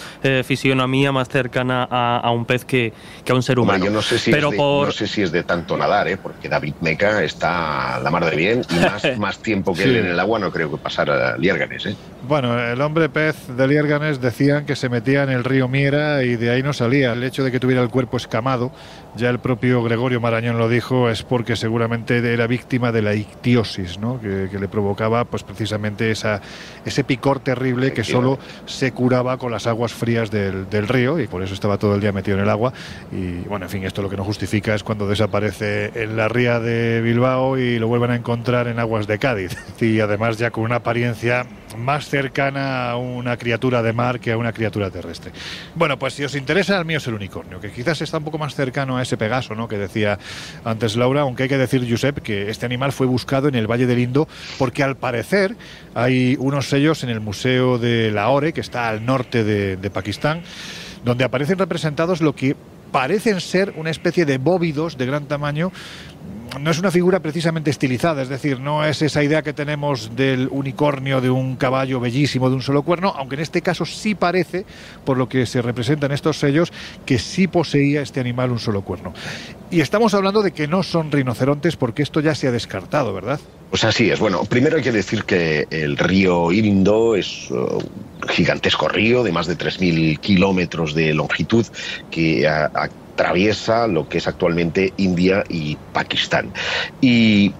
fisionomía más cercana a un pez que a un ser humano. Hombre, yo no sé si, no sé si es de tanto nadar, porque David Meca está la mar de bien y más tiempo que él en el agua no creo que pasara Liérganes. Bueno, el hombre pez de Liérganes decían que se metía en el río Miera y de ahí no salía. El hecho de que tuviera el cuerpo escamado, ya el propio Gregorio Marañón lo dijo, es porque seguramente era víctima de la ictiosis, ¿no? Que le provocaba pues precisamente ese picor terrible que solo se curaba con las aguas frías del río, y por eso estaba todo el día metido en el agua. Y bueno, en fin, esto lo que no justifica es cuando desaparece en la ría de Bilbao y lo vuelven a encontrar en aguas de Cádiz, y además ya con una apariencia más cercana a una criatura de mar que a una criatura terrestre. Bueno, pues si os interesa, el mío es el unicornio, que quizás está un poco más cercano a ese Pegaso, ¿no?, que decía antes Laura, aunque hay que decir, Josep, que este animal fue buscado en el Valle del Indo porque al parecer hay unos sellos en el Museo de Lahore, que está al norte de Pakistán, donde aparecen representados lo que parecen ser una especie de bóvidos de gran tamaño. No es una figura precisamente estilizada, es decir, no es esa idea que tenemos del unicornio, de un caballo bellísimo de un solo cuerno, aunque en este caso sí parece, por lo que se representan estos sellos, que sí poseía este animal un solo cuerno. Y estamos hablando de que no son rinocerontes, porque esto ya se ha descartado, ¿verdad? Pues así es. Bueno, primero hay que decir que el río Indo es un gigantesco río de más de 3.000 kilómetros de longitud que atraviesa lo que es actualmente India y Pakistán. Y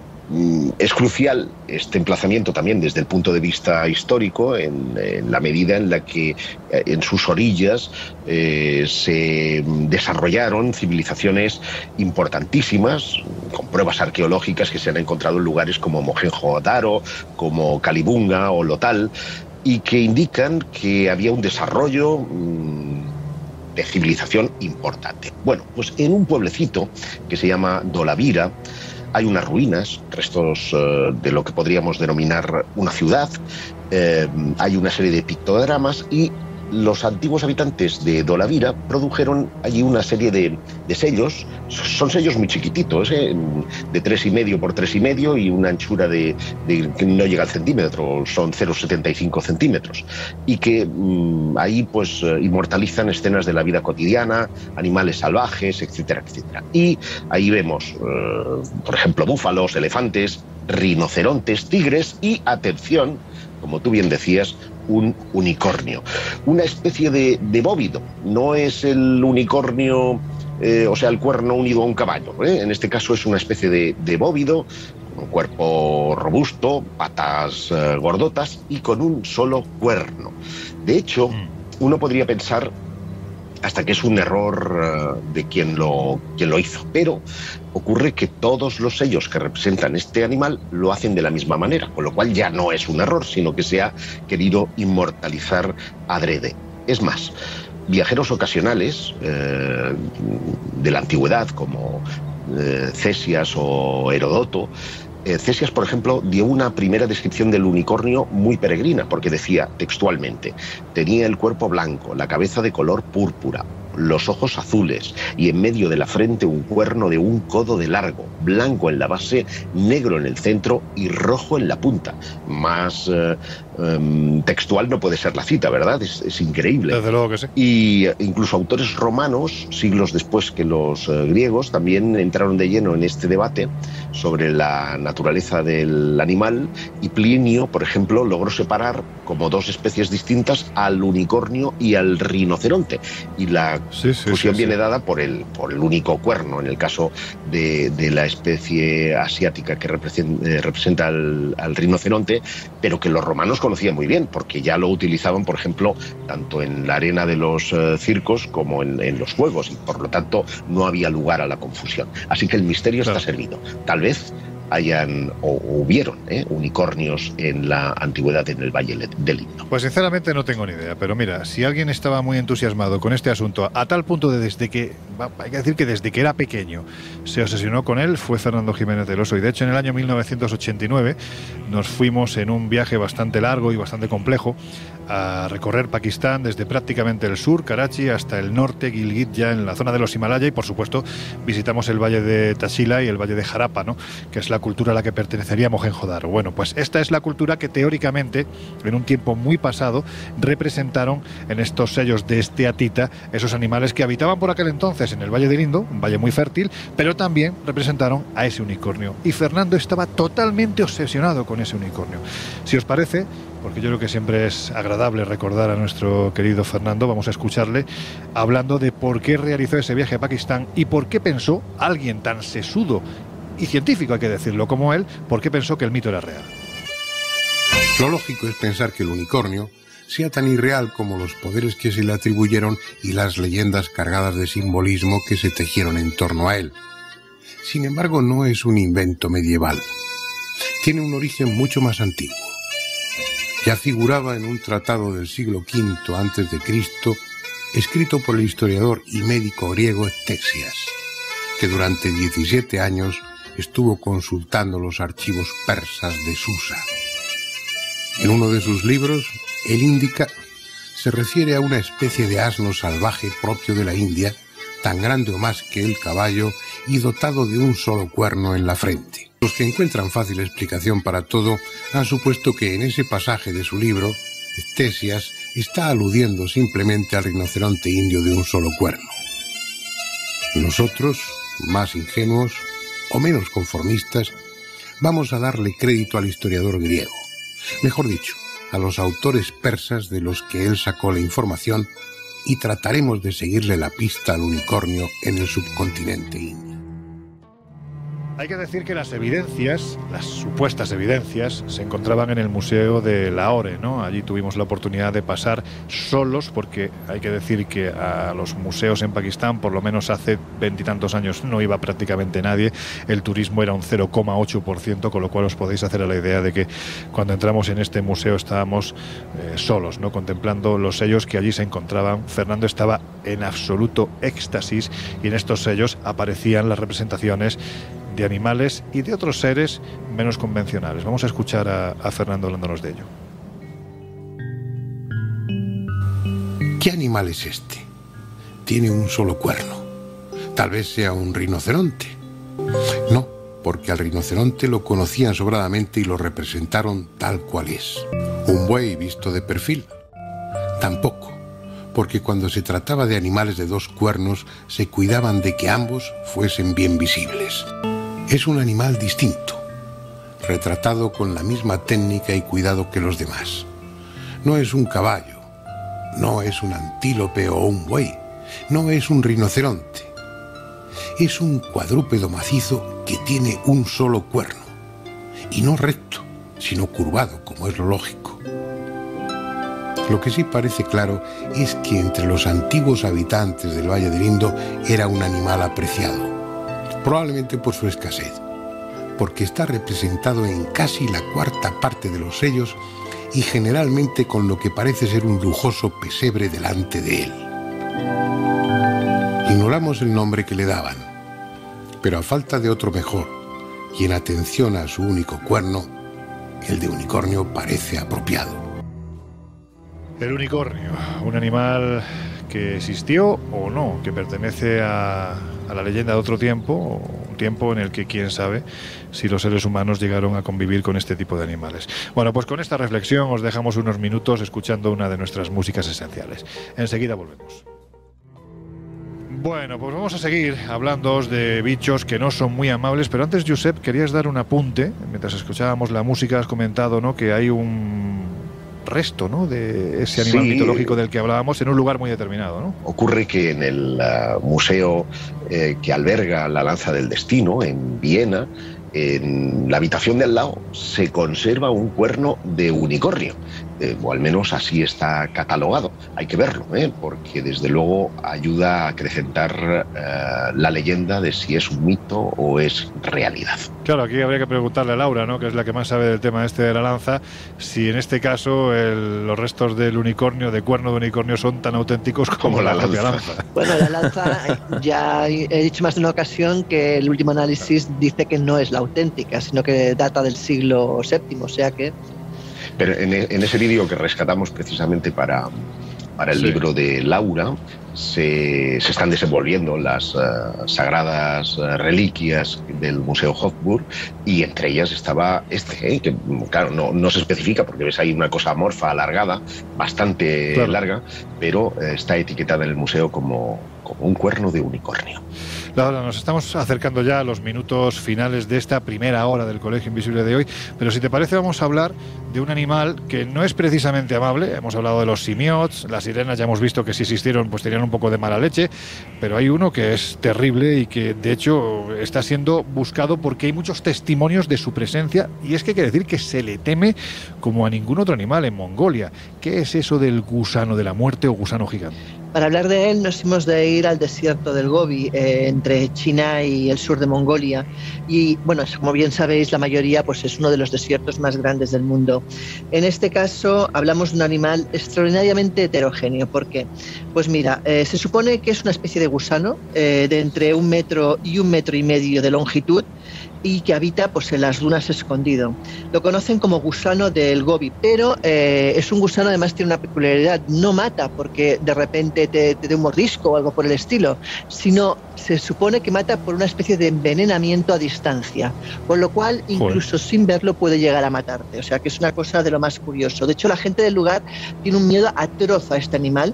es crucial este emplazamiento también desde el punto de vista histórico, en la medida en la que en sus orillas se desarrollaron civilizaciones importantísimas, con pruebas arqueológicas que se han encontrado en lugares como Mohenjo-Daro, como Kalibunga o Lothal, y que indican que había un desarrollo de civilización importante. Bueno, pues en un pueblecito que se llama Dolavira hay unas ruinas, restos de lo que podríamos denominar una ciudad, hay una serie de pictogramas y los antiguos habitantes de Dolavira produjeron allí una serie de sellos. Son sellos muy chiquititos, de 3,5 por 3,5 y una anchura que no llega al centímetro, son 0,75 centímetros, y que ahí pues inmortalizan escenas de la vida cotidiana, animales salvajes, etcétera, etcétera. Y ahí vemos, por ejemplo, búfalos, elefantes, rinocerontes, tigres y, atención, como tú bien decías, un unicornio. Una especie de bóvido. No es el unicornio, o sea, el cuerno unido a un caballo. En este caso es una especie de bóvido, con un cuerpo robusto, patas gordotas y con un solo cuerno. De hecho, uno podría pensar hasta que es un error de quien lo hizo, pero ocurre que todos los sellos que representan este animal lo hacen de la misma manera, con lo cual ya no es un error, sino que se ha querido inmortalizar adrede. Es más, viajeros ocasionales de la antigüedad, como Cesias o Heródoto, Cesias, por ejemplo, dio una primera descripción del unicornio muy peregrina, porque decía textualmente: tenía el cuerpo blanco, la cabeza de color púrpura, los ojos azules y en medio de la frente un cuerno de un codo de largo, blanco en la base, negro en el centro y rojo en la punta. Más textual no puede ser la cita, ¿verdad? Es increíble. Desde luego que sí. Y incluso autores romanos, siglos después que los griegos, también entraron de lleno en este debate sobre la naturaleza del animal, y Plinio, por ejemplo, logró separar como dos especies distintas al unicornio y al rinoceronte, y la fusión viene dada por el único cuerno, en el caso de la especie asiática que representa al rinoceronte, pero que los romanos conocían muy bien, porque ya lo utilizaban, por ejemplo, tanto en la arena de los circos como en los juegos, y por lo tanto no había lugar a la confusión. Así que el misterio está servido. Tal vez hayan o hubieron unicornios en la antigüedad en el Valle del Indo. Pues sinceramente no tengo ni idea, pero mira, si alguien estaba muy entusiasmado con este asunto, a tal punto de hay que decir que desde que era pequeño se obsesionó con él, fue Fernando Jiménez del Oso. Y de hecho en el año 1989 nos fuimos en un viaje bastante largo y bastante complejo a recorrer Pakistán desde prácticamente el sur, Karachi, hasta el norte, Gilgit, ya en la zona de los Himalaya, y por supuesto visitamos el valle de Taxila y el valle de Harappa, ¿no?, que es la cultura a la que pertenecería Mohenjo-Daro. Bueno, pues esta es la cultura que teóricamente, en un tiempo muy pasado, representaron en estos sellos de esteatita esos animales que habitaban por aquel entonces en el Valle del Indo, un valle muy fértil, pero también representaron a ese unicornio. Y Fernando estaba totalmente obsesionado con ese unicornio. Si os parece, porque yo creo que siempre es agradable recordar a nuestro querido Fernando, vamos a escucharle hablando de por qué realizó ese viaje a Pakistán y por qué pensó, alguien tan sesudo y científico hay que decirlo como él, por qué pensó que el mito era real. Lo lógico es pensar que el unicornio sea tan irreal como los poderes que se le atribuyeron y las leyendas cargadas de simbolismo que se tejieron en torno a él. Sin embargo, no es un invento medieval. Tiene un origen mucho más antiguo. Ya figuraba en un tratado del siglo V a.C., escrito por el historiador y médico griego Ctesias, que durante 17 años estuvo consultando los archivos persas de Susa. En uno de sus libros, el Índica, se refiere a una especie de asno salvaje propio de la India, tan grande o más que el caballo y dotado de un solo cuerno en la frente. Los que encuentran fácil explicación para todo han supuesto que en ese pasaje de su libro, Ctesias está aludiendo simplemente al rinoceronte indio de un solo cuerno. Nosotros, más ingenuos o menos conformistas, vamos a darle crédito al historiador griego, mejor dicho, a los autores persas de los que él sacó la información, y trataremos de seguirle la pista al unicornio en el subcontinente indio. Hay que decir que las evidencias, las supuestas evidencias, se encontraban en el Museo de Lahore, ¿no? Allí tuvimos la oportunidad de pasar solos, porque hay que decir que a los museos en Pakistán, por lo menos hace 20 y tantos años, no iba prácticamente nadie. El turismo era un 0,8%, con lo cual os podéis hacer a la idea de que cuando entramos en este museo estábamos solos, ¿no?, contemplando los sellos que allí se encontraban. Fernando estaba en absoluto éxtasis, y en estos sellos aparecían las representaciones de animales y de otros seres menos convencionales. Vamos a escuchar a Fernando hablándonos de ello. ¿Qué animal es este? Tiene un solo cuerno. Tal vez sea un rinoceronte. No, porque al rinoceronte lo conocían sobradamente y lo representaron tal cual es. ¿Un buey visto de perfil? Tampoco, porque cuando se trataba de animales de dos cuernos se cuidaban de que ambos fuesen bien visibles. Es un animal distinto, retratado con la misma técnica y cuidado que los demás. No es un caballo, no es un antílope o un buey, no es un rinoceronte. Es un cuadrúpedo macizo que tiene un solo cuerno, y no recto, sino curvado, como es lo lógico. Lo que sí parece claro es que entre los antiguos habitantes del Valle del Indo era un animal apreciado, probablemente por su escasez, porque está representado en casi la cuarta parte de los sellos y generalmente con lo que parece ser un lujoso pesebre delante de él. Ignoramos el nombre que le daban, pero a falta de otro mejor, y en atención a su único cuerno, el de unicornio parece apropiado. El unicornio, un animal que existió o no, que pertenece a la leyenda de otro tiempo, un tiempo en el que quién sabe si los seres humanos llegaron a convivir con este tipo de animales. Bueno, pues con esta reflexión os dejamos unos minutos escuchando una de nuestras músicas esenciales. Enseguida volvemos. Bueno, pues vamos a seguir hablándoos de bichos que no son muy amables, pero antes, Josep, querías dar un apunte. Mientras escuchábamos la música has comentado, ¿no?, que hay un resto, ¿no?, de ese animal mitológico del que hablábamos en un lugar muy determinado, ¿no? Ocurre que en el museo que alberga la Lanza del Destino, en Viena, en la habitación de al lado, se conserva un cuerno de unicornio, o al menos así está catalogado. Hay que verlo, porque desde luego ayuda a acrecentar la leyenda de si es un mito o es realidad. Claro, aquí habría que preguntarle a Laura, ¿no?, que es la que más sabe del tema este de la lanza, si en este caso los restos del unicornio, de cuerno de unicornio, son tan auténticos como la propia lanza. Bueno, la lanza, ya he dicho más de una ocasión que el último análisis dice que no es la auténtica, sino que data del siglo VII, o sea que... Pero en ese vídeo que rescatamos precisamente para el libro de Laura, se están desenvolviendo las sagradas reliquias del Museo Hofburg, y entre ellas estaba que claro, no se especifica porque ves ahí una cosa amorfa, alargada, bastante larga, pero está etiquetada en el museo como un cuerno de unicornio. Laura, nos estamos acercando ya a los minutos finales de esta primera hora del Colegio Invisible de hoy, pero si te parece vamos a hablar de un animal que no es precisamente amable. Hemos hablado de los simiots, las sirenas ya hemos visto que si existieron pues tenían un poco de mala leche, pero hay uno que es terrible y que de hecho está siendo buscado porque hay muchos testimonios de su presencia, y es que hay que decir que se le teme como a ningún otro animal en Mongolia. ¿Qué es eso del gusano de la muerte o gusano gigante? Para hablar de él nos hemos de ir al desierto del Gobi, entre China y el sur de Mongolia. Y bueno, como bien sabéis, la mayoría pues es uno de los desiertos más grandes del mundo. En este caso hablamos de un animal extraordinariamente heterogéneo. ¿Por qué? Pues mira, se supone que es una especie de gusano de entre 1 metro y 1,5 metros de longitud, y que habita pues en las dunas escondido. Lo conocen como gusano del Gobi, pero es un gusano, además tiene una peculiaridad: no mata porque de repente te dé un mordisco o algo por el estilo, sino se supone que mata por una especie de envenenamiento a distancia, con lo cual incluso sin verlo puede llegar a matarte. O sea que es una cosa de lo más curioso. De hecho, la gente del lugar tiene un miedo atroz a este animal.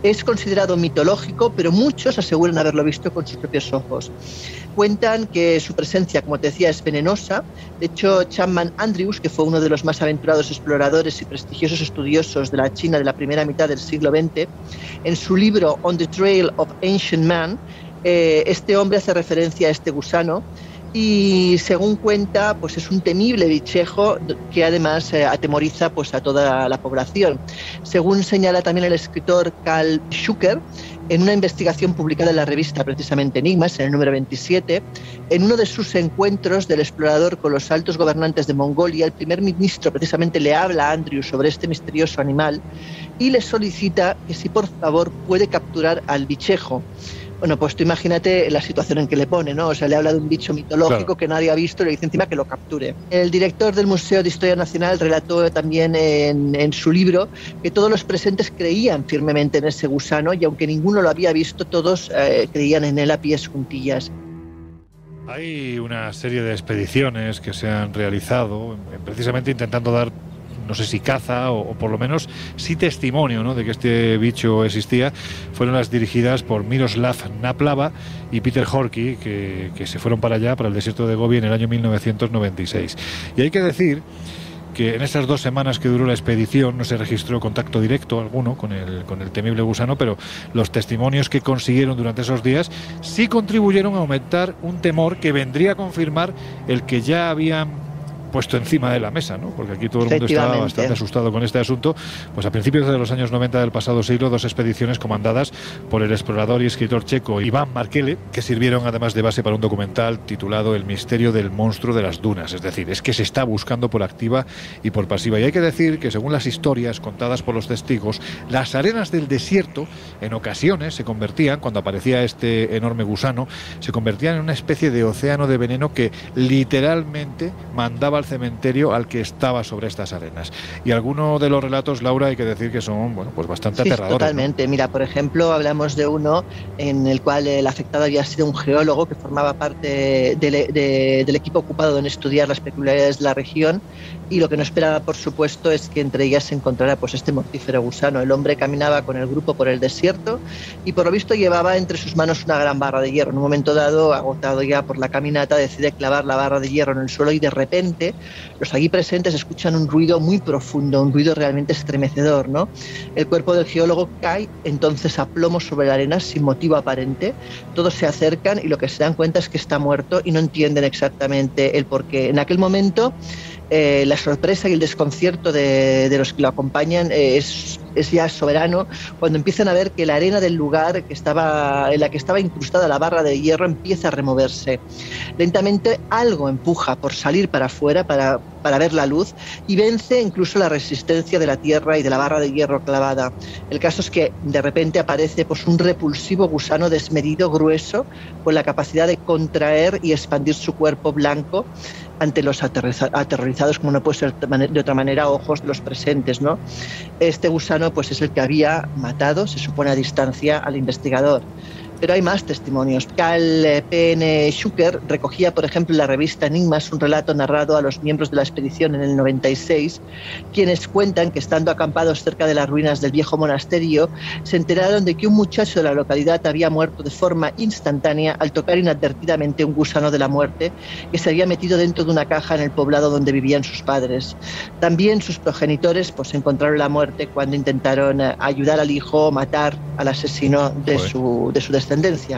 Es considerado mitológico, pero muchos aseguran haberlo visto con sus propios ojos. Cuentan que su presencia, como te decía, es venenosa. De hecho, Chapman Andrews, que fue uno de los más aventurados exploradores y prestigiosos estudiosos de la China de la primera mitad del siglo XX, en su libro On the Trail of Ancient Man, este hombre hace referencia a este gusano, y según cuenta, pues es un temible bichejo que además atemoriza pues a toda la población. Según señala también el escritor Karl Schucker, en una investigación publicada en la revista precisamente Enigmas, en el número 27, en uno de sus encuentros del explorador con los altos gobernantes de Mongolia, el primer ministro precisamente le habla a Andrews sobre este misterioso animal y le solicita que si por favor puede capturar al bichejo. Bueno, pues tú imagínate la situación en que le pone, ¿no? O sea, le habla de un bicho mitológico que nadie ha visto y le dice encima que lo capture. El director del Museo de Historia Nacional relató también en su libro que todos los presentes creían firmemente en ese gusano, y aunque ninguno lo había visto, todos creían en él a pies juntillas. Hay una serie de expediciones que se han realizado precisamente intentando dar, no sé si caza o por lo menos sí testimonio, ¿no?, de que este bicho existía. Fueron las dirigidas por Miroslav Naplava y Peter Horky, que se fueron para allá, para el desierto de Gobi, en el año 1996. Y hay que decir que en esas 2 semanas que duró la expedición no se registró contacto directo alguno con el temible gusano, pero los testimonios que consiguieron durante esos días sí contribuyeron a aumentar un temor que vendría a confirmar el que ya habían puesto encima de la mesa, ¿no? Porque aquí todo el mundo estaba bastante asustado con este asunto. Pues a principios de los años 90 del pasado siglo, 2 expediciones comandadas por el explorador y escritor checo Iván Markele, que sirvieron además de base para un documental titulado El misterio del monstruo de las dunas. Es decir, es que se está buscando por activa y por pasiva. Y hay que decir que, según las historias contadas por los testigos, las arenas del desierto en ocasiones se convertían, cuando aparecía este enorme gusano, se convertían en una especie de océano de veneno que literalmente mandaba al cementerio al que estaba sobre estas arenas. Y algunos de los relatos, Laura, hay que decir que son, bueno, pues bastante aterradores. Totalmente. ¿No? Mira, por ejemplo, hablamos de uno en el cual el afectado había sido un geólogo que formaba parte del equipo ocupado en estudiar las peculiaridades de la región, y lo que no esperaba, por supuesto, es que entre ellas se encontrara pues este mortífero gusano. El hombre caminaba con el grupo por el desierto y por lo visto llevaba entre sus manos una gran barra de hierro. En un momento dado, agotado ya por la caminata, decide clavar la barra de hierro en el suelo, y de repente los allí presentes escuchan un ruido muy profundo, un ruido realmente estremecedor, ¿no? El cuerpo del geólogo cae entonces a plomo sobre la arena sin motivo aparente. Todos se acercan y lo que se dan cuenta es que está muerto y no entienden exactamente el porqué. En aquel momento la sorpresa y el desconcierto de los que lo acompañan es ya soberano cuando empiezan a ver que la arena del lugar en la que estaba incrustada la barra de hierro empieza a removerse. Lentamente algo empuja por salir para afuera para ver la luz, y vence incluso la resistencia de la tierra y de la barra de hierro clavada. El caso es que de repente aparece pues un repulsivo gusano desmedido, grueso, con la capacidad de contraer y expandir su cuerpo blanco, ante los aterrorizados, como no puede ser de otra manera, ojos de los presentes, ¿no? Este gusano pues es el que había matado, se supone a distancia, al investigador. Pero hay más testimonios. Carl P.N. Schucker recogía, por ejemplo, en la revista Enigmas un relato narrado a los miembros de la expedición en el 96, quienes cuentan que estando acampados cerca de las ruinas del viejo monasterio, se enteraron de que un muchacho de la localidad había muerto de forma instantánea al tocar inadvertidamente un gusano de la muerte que se había metido dentro de una caja en el poblado donde vivían sus padres. También sus progenitores pues encontraron la muerte cuando intentaron ayudar al hijo, matar al asesino de su descendencia.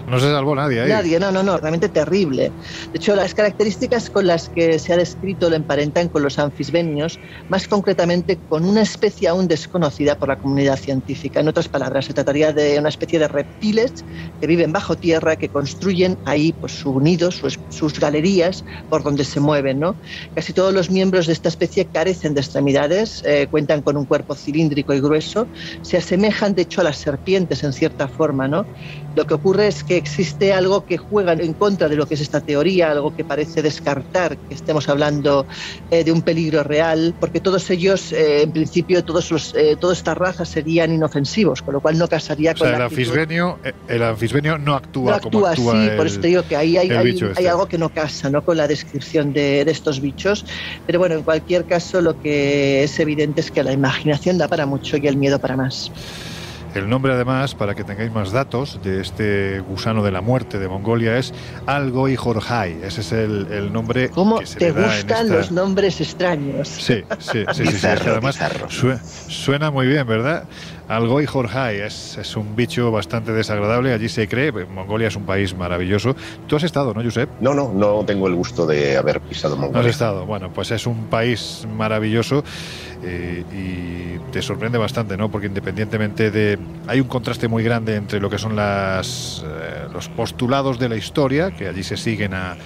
No se salvó nadie ahí. Nadie, no, realmente terrible. De hecho, las características con las que se ha descrito lo emparentan con los anfisbenios, más concretamente con una especie aún desconocida por la comunidad científica. En otras palabras, se trataría de una especie de reptiles que viven bajo tierra, que construyen ahí pues, sus nidos, sus galerías por donde se mueven, ¿no? Casi todos los miembros de esta especie carecen de extremidades, cuentan con un cuerpo cilíndrico y grueso, se asemejan de hecho a las serpientes en cierta forma, ¿no? Lo que ocurre es que existe algo que juega en contra de lo que es esta teoría, algo que parece descartar que estemos hablando de un peligro real, porque todos ellos, en principio, todas estas razas serían inofensivos, con lo cual no casaría con el anfisbenio no actúa como actúa así, por eso te digo que hay este. algo que no casa, ¿no?, con la descripción de estos bichos. Pero bueno, en cualquier caso, lo que es evidente es que la imaginación da para mucho y el miedo para más. El nombre, además, para que tengáis más datos, de este gusano de la muerte de Mongolia es Algoy-Jorjai. Ese es el nombre que se le da. ¿Cómo te gustan los nombres extraños? Sí. Es que además suena muy bien, ¿verdad? Algoy-Jorjai es un bicho bastante desagradable. Allí se cree, Mongolia es un país maravilloso. ¿Tú has estado, no, Josep? No tengo el gusto de haber pisado Mongolia. No has estado. Bueno, pues es un país maravilloso y te sorprende bastante, ¿no? Porque independientemente de... Hay un contraste muy grande entre lo que son los postulados de la historia, que allí se siguen a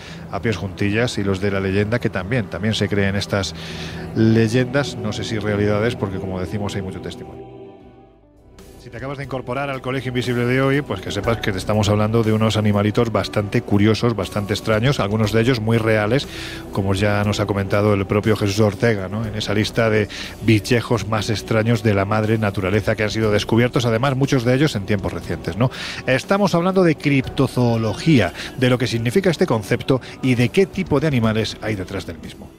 pies juntillas, y los de la leyenda, que también se creen estas leyendas, no sé si realidades, porque como decimos hay mucho testimonio. Si te acabas de incorporar al Colegio Invisible de hoy, pues que sepas que te estamos hablando de unos animalitos bastante curiosos, bastante extraños, algunos de ellos muy reales, como ya nos ha comentado el propio Jesús Ortega, ¿no?, en esa lista de bichejos más extraños de la madre naturaleza que han sido descubiertos, además muchos de ellos en tiempos recientes, ¿no? Estamos hablando de criptozoología, de lo que significa este concepto y de qué tipo de animales hay detrás del mismo.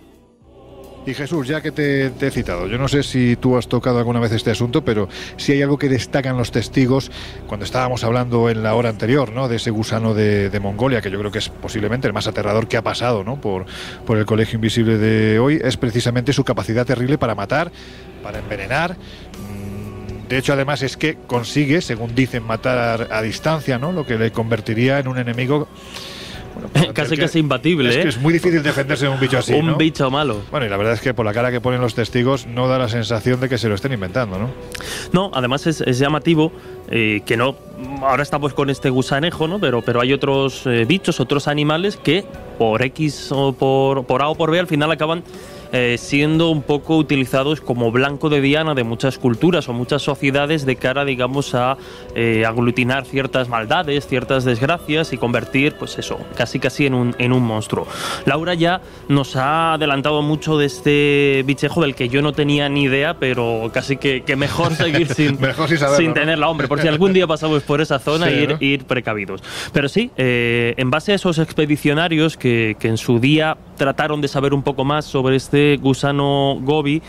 Y Jesús, ya que te he citado, yo no sé si tú has tocado alguna vez este asunto, pero si hay algo que destacan los testigos cuando estábamos hablando en la hora anterior, ¿no?, de ese gusano de Mongolia, que yo creo que es posiblemente el más aterrador que ha pasado, ¿no?, por el Colegio Invisible de hoy, es precisamente su capacidad terrible para matar, para envenenar. De hecho, además, es que consigue, según dicen, matar a distancia, ¿no?, lo que le convertiría en un enemigo... Bueno, casi imbatible, es que es muy difícil defenderse de un bicho así, ¿no? Un bicho malo. Bueno, y la verdad es que por la cara que ponen los testigos no da la sensación de que se lo estén inventando, ¿no? No, además es llamativo que no... Ahora estamos con este gusanejo, ¿no? Pero hay otros bichos, otros animales que por X o por A o por B al final acaban siendo un poco utilizados como blanco de diana de muchas culturas o muchas sociedades de cara, digamos, a aglutinar ciertas maldades, ciertas desgracias y convertir, pues eso, casi en un monstruo. Laura ya nos ha adelantado mucho de este bichejo del que yo no tenía ni idea, pero casi que mejor seguir sin tenerla, hombre, por si algún día pasamos por esa zona, sí, ir precavidos. Pero sí, en base a esos expedicionarios que en su día trataron de saber un poco más sobre este gusano gobi,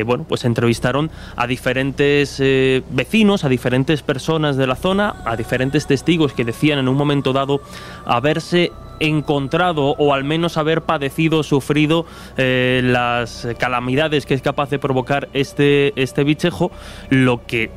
bueno, pues entrevistaron a diferentes vecinos, a diferentes personas de la zona, a diferentes testigos que decían en un momento dado haberse encontrado o al menos haber padecido, sufrido las calamidades que es capaz de provocar este bichejo. Lo que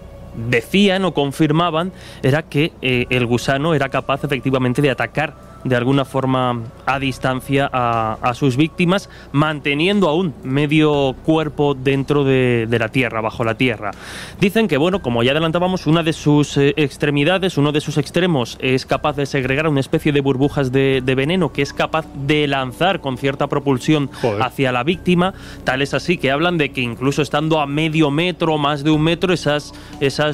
decían o confirmaban era que el gusano era capaz efectivamente de atacar de alguna forma a distancia a sus víctimas, manteniendo aún medio cuerpo dentro de la tierra, bajo la tierra. Dicen que, bueno, como ya adelantábamos, una de sus extremidades, uno de sus extremos, es capaz de segregar una especie de burbujas de veneno que es capaz de lanzar con cierta propulsión hacia la víctima. Tal es así que hablan de que incluso estando a medio metro, más de un metro, esas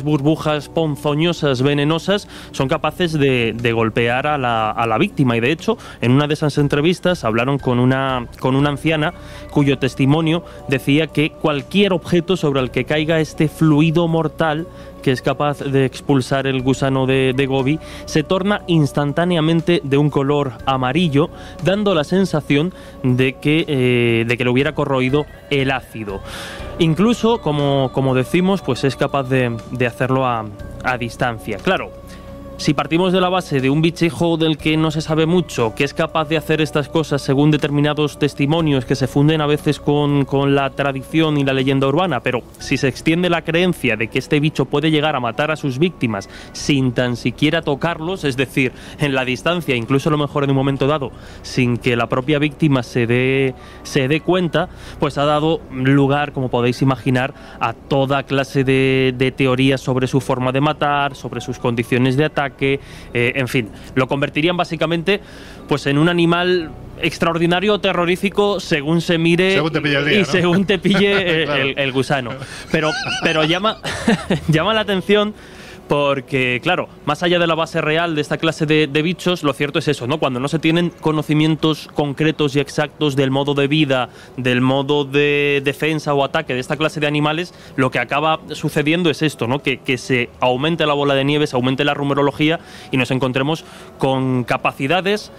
burbujas ponzoñosas, venenosas, son capaces de golpear a la víctima. víctima, y de hecho en una de esas entrevistas hablaron con una anciana cuyo testimonio decía que cualquier objeto sobre el que caiga este fluido mortal que es capaz de expulsar el gusano de Gobi se torna instantáneamente de un color amarillo, dando la sensación de que le hubiera corroído el ácido. Incluso, como decimos, pues es capaz de hacerlo a distancia. Claro, si partimos de la base de un bichejo del que no se sabe mucho, que es capaz de hacer estas cosas según determinados testimonios que se funden a veces con la tradición y la leyenda urbana, pero si se extiende la creencia de que este bicho puede llegar a matar a sus víctimas sin tan siquiera tocarlos, es decir, en la distancia, incluso a lo mejor en un momento dado, sin que la propia víctima se dé cuenta, pues ha dado lugar, como podéis imaginar, a toda clase de teorías sobre su forma de matar, sobre sus condiciones de ataque. En fin, lo convertirían básicamente pues en un animal extraordinario o terrorífico según se mire, según te pille el día, y ¿no? Según te pille claro. el gusano. Pero llama la atención porque, claro, más allá de la base real de esta clase de bichos, lo cierto es eso, ¿no? Cuando no se tienen conocimientos concretos y exactos del modo de vida, del modo de defensa o ataque de esta clase de animales, lo que acaba sucediendo es esto, ¿no? Que se aumente la bola de nieve, se aumente la rumorología y nos encontremos con capacidades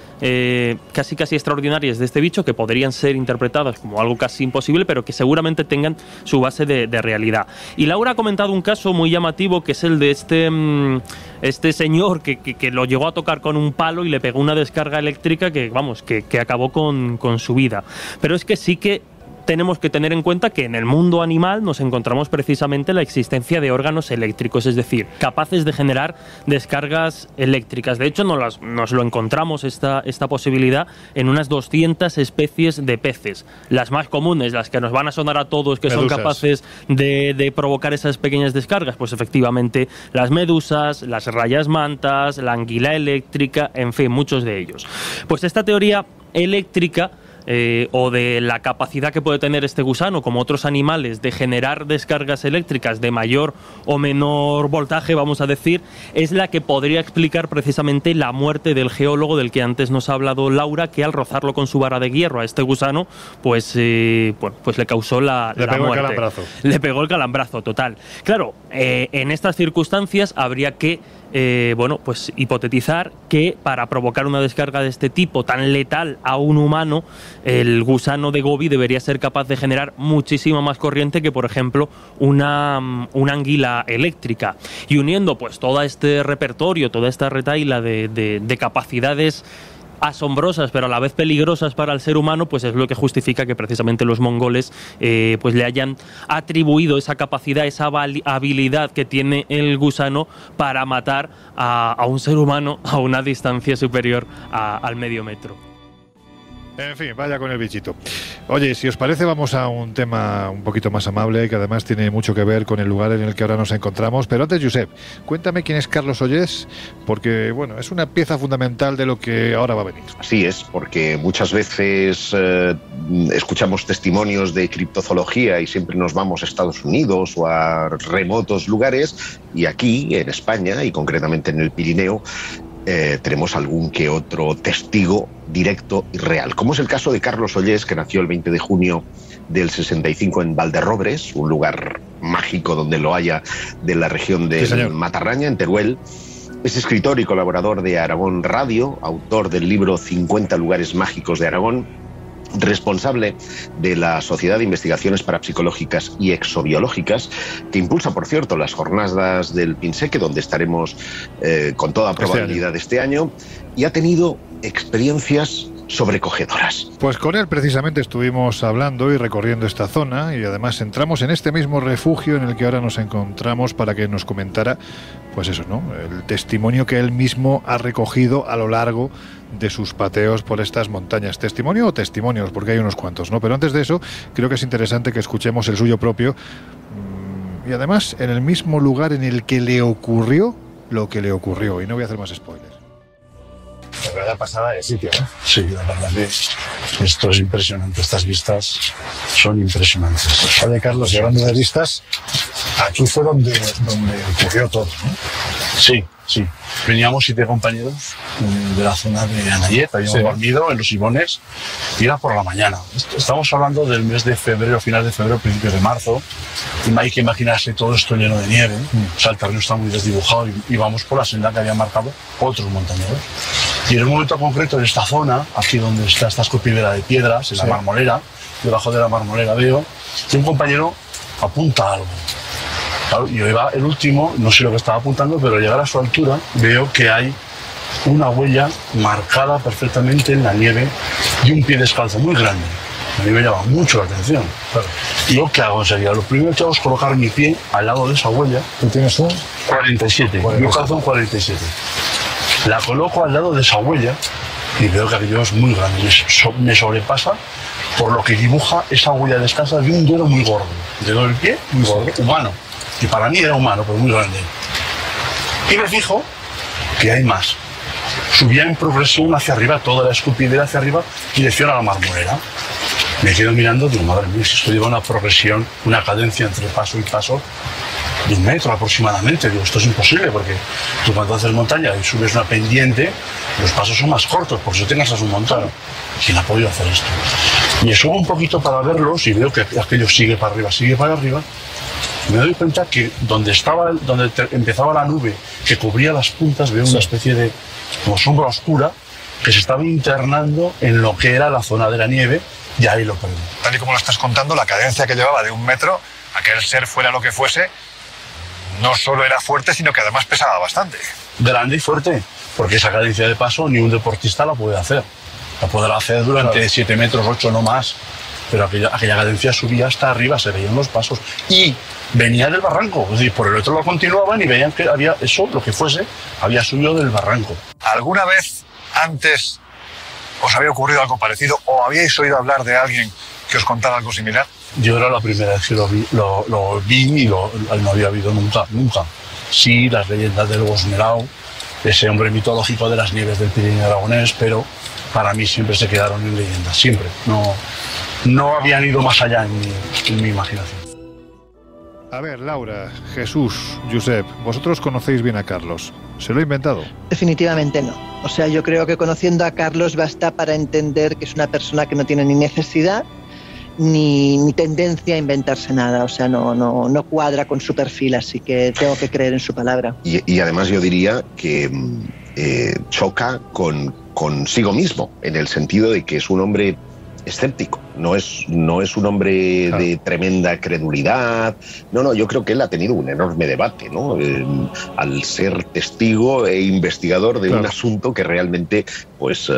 casi extraordinarias de este bicho que podrían ser interpretadas como algo casi imposible, pero que seguramente tengan su base de realidad. Y Laura ha comentado un caso muy llamativo, que es el de este señor que lo llegó a tocar con un palo y le pegó una descarga eléctrica que acabó con su vida. Pero es que sí que tenemos que tener en cuenta que en el mundo animal nos encontramos precisamente la existencia de órganos eléctricos, es decir, capaces de generar descargas eléctricas. De hecho, nos lo encontramos esta posibilidad en unas 200 especies de peces. Las más comunes, las que nos van a sonar a todos, que medusas. Son capaces de provocar esas pequeñas descargas, pues efectivamente las medusas, las rayas mantas, la anguila eléctrica, en fin, muchos de ellos. Pues esta teoría eléctrica o de la capacidad que puede tener este gusano, como otros animales, de generar descargas eléctricas de mayor o menor voltaje, vamos a decir, es la que podría explicar precisamente la muerte del geólogo del que antes nos ha hablado Laura, que al rozarlo con su vara de hierro a este gusano, pues le causó la muerte. Le pegó el calambrazo, total. Claro, en estas circunstancias habría que pues hipotetizar que para provocar una descarga de este tipo tan letal a un humano, el gusano de Gobi debería ser capaz de generar muchísima más corriente que, por ejemplo, una anguila eléctrica. Y uniendo pues todo este repertorio, toda esta retahíla de capacidades asombrosas pero a la vez peligrosas para el ser humano, pues es lo que justifica que precisamente los mongoles pues le hayan atribuido esa capacidad, esa habilidad que tiene el gusano para matar a un ser humano a una distancia superior al medio metro. En fin, vaya con el bichito. Oye, si os parece, vamos a un tema un poquito más amable, que además tiene mucho que ver con el lugar en el que ahora nos encontramos. Pero antes, Josep, cuéntame quién es Carlos Ollés, porque bueno, es una pieza fundamental de lo que ahora va a venir. Así es, porque muchas veces escuchamos testimonios de criptozoología y siempre nos vamos a Estados Unidos o a remotos lugares, y aquí, en España, y concretamente en el Pirineo, tenemos algún que otro testigo directo y real, como es el caso de Carlos Ollés, que nació el 20 de junio del 65 en Valderrobres, un lugar mágico donde lo haya, de la región de Matarraña, en Teruel. Es escritor y colaborador de Aragón Radio, autor del libro 50 lugares mágicos de Aragón, responsable de la Sociedad de Investigaciones Parapsicológicas y Exobiológicas, que impulsa, por cierto, las jornadas del Pinseque, donde estaremos con toda probabilidad este año, y ha tenido experiencias sobrecogedoras. Pues con él precisamente estuvimos hablando y recorriendo esta zona, y además entramos en este mismo refugio en el que ahora nos encontramos para que nos comentara, pues eso, ¿no?, el testimonio que él mismo ha recogido a lo largo de sus pateos por estas montañas. ¿Testimonio o testimonios? Porque hay unos cuantos, ¿no? Pero antes de eso, creo que es interesante que escuchemos el suyo propio, y además en el mismo lugar en el que le ocurrió lo que le ocurrió, y no voy a hacer más spoilers. La verdad pasada de sitio, ¿eh? Sí, la verdad que esto es impresionante, estas vistas son impresionantes. Oye, Carlos, y hablando de vistas, aquí fue donde ocurrió todo, ¿no? Sí. Veníamos 7 compañeros de la zona de Anayet, habíamos dormido en los Ibones y era por la mañana. Estamos hablando del mes de febrero, final de febrero, principios de marzo, y hay que imaginarse todo esto lleno de nieve, o sea, el terreno está muy desdibujado y vamos por la senda que habían marcado otros montañeros. Y en un momento concreto, en esta zona, aquí donde está esta escopidera de piedras, en la Marmolera, debajo de la Marmolera veo que un compañero apunta algo. Claro, yo iba el último, no sé lo que estaba apuntando, pero al llegar a su altura veo que hay una huella marcada perfectamente en la nieve y un pie descalzo muy grande. A mí me llama mucho la atención. Claro. ¿Y yo qué hago enseguida? Lo primero que hago es colocar mi pie al lado de esa huella. ¿Tú tienes un? 47. Yo calzo un 47. La coloco al lado de esa huella y veo que aquello es muy grande. Me sobrepasa por lo que dibuja esa huella descalza de un dedo muy gordo. Dedo del pie muy gordo, humano. Y para mí era humano, pero muy grande. Y me fijo que hay más. Subía en progresión hacia arriba, toda la escupidera hacia arriba, dirección a la Marmolera. Me quedo mirando, digo, madre mía, si esto lleva una progresión, una cadencia entre paso y paso de 1 metro aproximadamente. Digo, esto es imposible, porque tú cuando haces montaña y subes una pendiente, los pasos son más cortos, por eso te cansas un montón. ¿Quién ha podido hacer esto? Me subo un poquito para verlos y veo que aquello sigue para arriba. Me doy cuenta que donde empezaba la nube que cubría las puntas, veo una especie de como sombra oscura que se estaba internando en lo que era la zona de la nieve, y ahí lo perdí. Tal y como lo estás contando, la cadencia que llevaba de 1 metro, aquel ser fuera lo que fuese, no solo era fuerte, sino que además pesaba bastante. Grande y fuerte, porque esa cadencia de paso ni un deportista la puede hacer. La podrá hacer durante 7 metros, 8, no más. Pero aquella cadencia subía hasta arriba, se veían los pasos. Y venía del barranco, es decir, por el otro lado continuaban y veían que había eso, lo que fuese, había subido del barranco. ¿Alguna vez antes os había ocurrido algo parecido o habíais oído hablar de alguien que os contara algo similar? Yo era la primera vez que lo vi y no había habido nunca. Sí, las leyendas del Gosmerau, ese hombre mitológico de las nieves del Pirineo aragonés, pero para mí siempre se quedaron en leyendas, siempre. No habían ido más allá en mi imaginación. A ver, Laura, Jesús, Josep, vosotros conocéis bien a Carlos. ¿Se lo ha inventado? Definitivamente no. O sea, yo creo que conociendo a Carlos basta para entender que es una persona que no tiene ni necesidad ni tendencia a inventarse nada. O sea, no cuadra con su perfil, así que tengo que creer en su palabra. Y además yo diría que choca consigo mismo, en el sentido de que es un hombre escéptico, no es un hombre de tremenda credulidad. No, yo creo que él ha tenido un enorme debate, ¿no? Al ser testigo e investigador de un asunto que realmente pues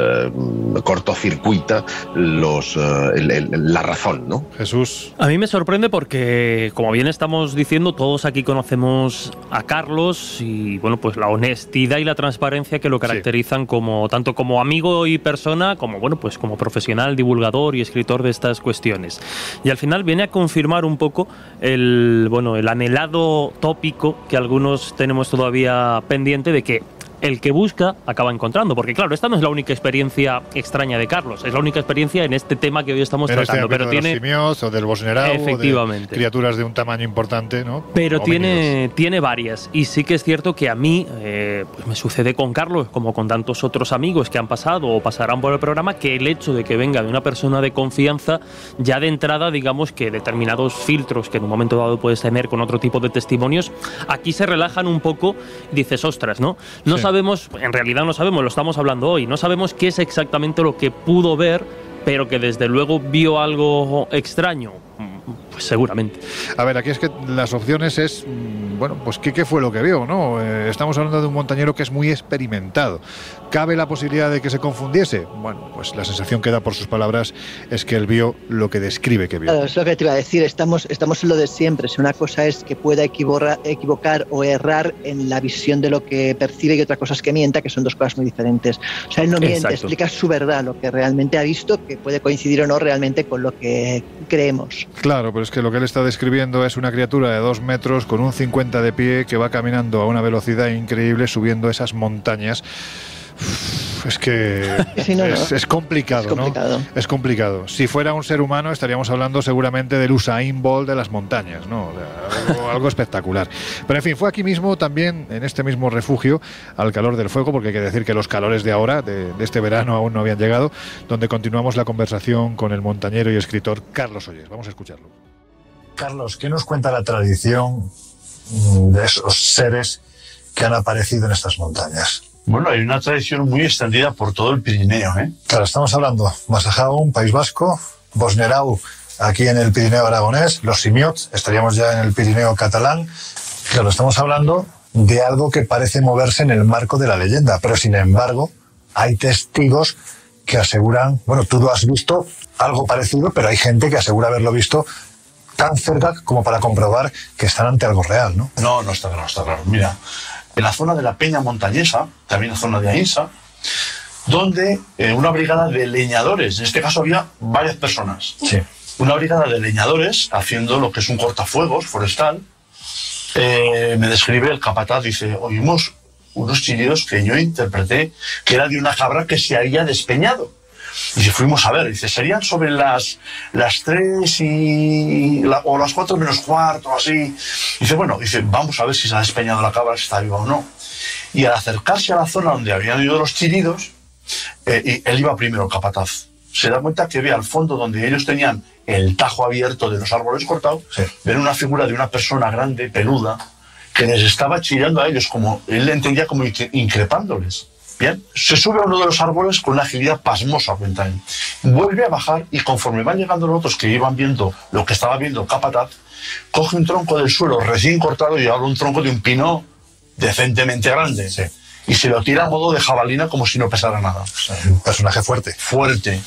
cortocircuita la razón, ¿no? Jesús. A mí me sorprende porque, como bien estamos diciendo, todos aquí conocemos a Carlos y, bueno, pues la honestidad y la transparencia que lo caracterizan tanto como amigo y persona, como, bueno, pues como profesional, divulgador y escritor de estas cuestiones. Y al final viene a confirmar un poco el anhelado tópico que algunos tenemos todavía pendiente de que el que busca acaba encontrando, porque claro, esta no es la única experiencia extraña de Carlos, es la única experiencia en este tema que hoy estamos tratando, pero tiene de los simios o del Bosnerau, efectivamente, o de criaturas de un tamaño importante, ¿no? Pero tiene varias, y sí que es cierto que a mí pues me sucede con Carlos, como con tantos otros amigos que han pasado o pasarán por el programa, que el hecho de que venga de una persona de confianza, ya de entrada, digamos que determinados filtros que en un momento dado puedes tener con otro tipo de testimonios, aquí se relajan un poco y dices, ostras, ¿no? No sabemos, en realidad no sabemos, lo estamos hablando hoy, no sabemos qué es exactamente lo que pudo ver, pero que desde luego vio algo extraño. Pues seguramente. A ver, aquí es que las opciones es, bueno, pues ¿qué fue lo que vio, no? Estamos hablando de un montañero que es muy experimentado. ¿Cabe la posibilidad de que se confundiese? Bueno, pues la sensación que da por sus palabras es que él vio lo que describe que vio. Claro, es lo que te iba a decir, estamos en lo de siempre. Si una cosa es que pueda equivocar o errar en la visión de lo que percibe y otra cosa es que mienta, que son dos cosas muy diferentes. O sea, él no miente, explica su verdad, lo que realmente ha visto, que puede coincidir o no realmente con lo que creemos. Claro, pero es que lo que él está describiendo es una criatura de 2 metros con un 50 de pie que va caminando a una velocidad increíble subiendo esas montañas. Es que Si no, es complicado, ¿no? Es complicado. Si fuera un ser humano estaríamos hablando seguramente del Usain Bolt de las montañas, ¿no? Algo espectacular. Pero en fin, fue aquí mismo también, en este mismo refugio, al calor del fuego, porque hay que decir que los calores de ahora, de este verano, aún no habían llegado, donde continuamos la conversación con el montañero y escritor Carlos Ollés. Vamos a escucharlo. Carlos, ¿qué nos cuenta la tradición de esos seres que han aparecido en estas montañas? Bueno, hay una tradición muy extendida por todo el Pirineo, ¿eh? Claro, estamos hablando Masajaun, País Vasco, Bosnerau, aquí en el Pirineo aragonés, los Simiots, estaríamos ya en el Pirineo catalán. Claro, estamos hablando de algo que parece moverse en el marco de la leyenda, pero sin embargo hay testigos que aseguran, bueno, tú lo has visto algo parecido, pero hay gente que asegura haberlo visto tan cerca como para comprobar que están ante algo real, ¿no? No está claro, está claro. Mira, en la zona de la Peña Montañesa, también en la zona de Ainsa, donde una brigada de leñadores, en este caso había varias personas, sí, una brigada de leñadores haciendo lo que es un cortafuegos forestal, me describe el capataz, dice, oímos unos chillidos que yo interpreté que era de una cabra que se había despeñado. Y si fuimos a ver, dice, serían sobre las 3 o las 4 menos cuarto, así. Dice, bueno, vamos a ver si se ha despeñado la cabra, si está viva o no. Y al acercarse a la zona donde habían oído los chillidos, y él iba primero, el capataz. Se da cuenta que ve al fondo donde ellos tenían el tajo abierto de los árboles cortados, sí, ven una figura de una persona grande, peluda, que les estaba chillando a ellos, como él le entendía como increpándoles. Bien, se sube a uno de los árboles con una agilidad pasmosa, cuenta él. Vuelve a bajar y conforme van llegando los otros que iban viendo lo que estaba viendo el capataz, coge un tronco del suelo recién cortado y ahora un tronco de un pino decentemente grande. sí, Y se lo tira a modo de jabalina como si no pesara nada. un personaje fuerte. Fuerte.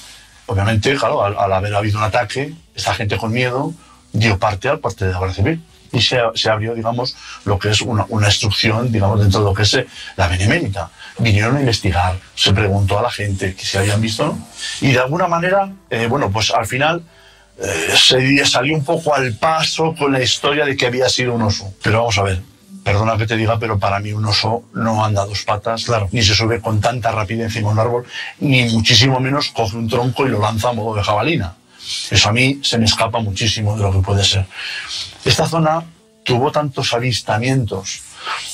Obviamente, claro, al haber habido un ataque, esta gente con miedo dio parte al parte de la Guardia Civil. Y se abrió, digamos, lo que es una instrucción, digamos, dentro de lo que es la Benemérita. Vinieron a investigar, se preguntó a la gente que se habían visto, ¿no? Y de alguna manera, bueno, pues al final se salió un poco al paso con la historia de que había sido un oso. Pero vamos a ver, perdona que te diga, pero para mí un oso no anda a dos patas, claro, ni se sube con tanta rapidez encima de un árbol, ni muchísimo menos coge un tronco y lo lanza a modo de jabalina. Eso a mí se me escapa muchísimo de lo que puede ser. Esta zona tuvo tantos avistamientos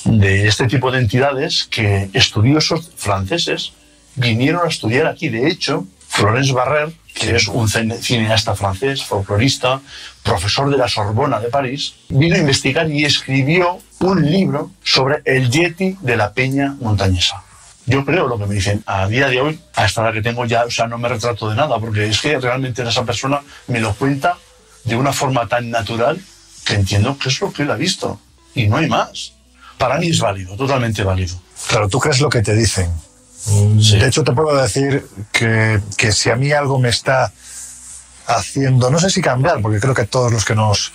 de este tipo de entidades que estudiosos franceses vinieron a estudiar aquí. De hecho, Florence Barrère, que es un cineasta francés, folclorista, profesor de la Sorbona de París, vino a investigar y escribió un libro sobre el Yeti de la Peña Montañesa. Yo creo lo que me dicen. A día de hoy, a esta hora que tengo ya, o sea, no me retrato de nada, porque es que realmente esa persona me lo cuenta de una forma tan natural que entiendo que es lo que él ha visto. Y no hay más. Para mí es válido, totalmente válido. Claro, tú crees lo que te dicen. Sí. De hecho, te puedo decir que si a mí algo me está haciendo, no sé si cambiar, porque creo que todos los que nos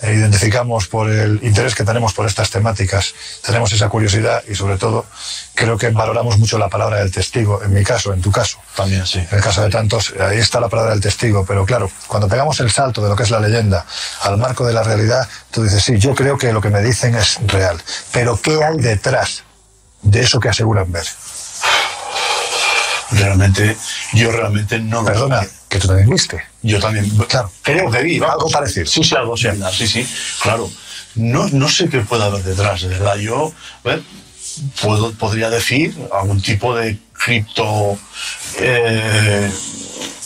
identificamos por el interés que tenemos por estas temáticas, tenemos esa curiosidad y sobre todo creo que valoramos mucho la palabra del testigo, en mi caso, en tu caso. También, sí. En el caso de tantos, ahí está la palabra del testigo, pero claro, cuando pegamos el salto de lo que es la leyenda al marco de la realidad, tú dices, sí, yo creo que lo que me dicen es real, pero ¿qué hay detrás de eso que aseguran ver? Yo realmente no lo sé. Perdona, que tú también viste. Yo también, claro, creo que vi. Algo parecido. Sí, algo similar, sí, claro. No sé qué puede haber detrás, de verdad. Yo podría decir algún tipo de cripto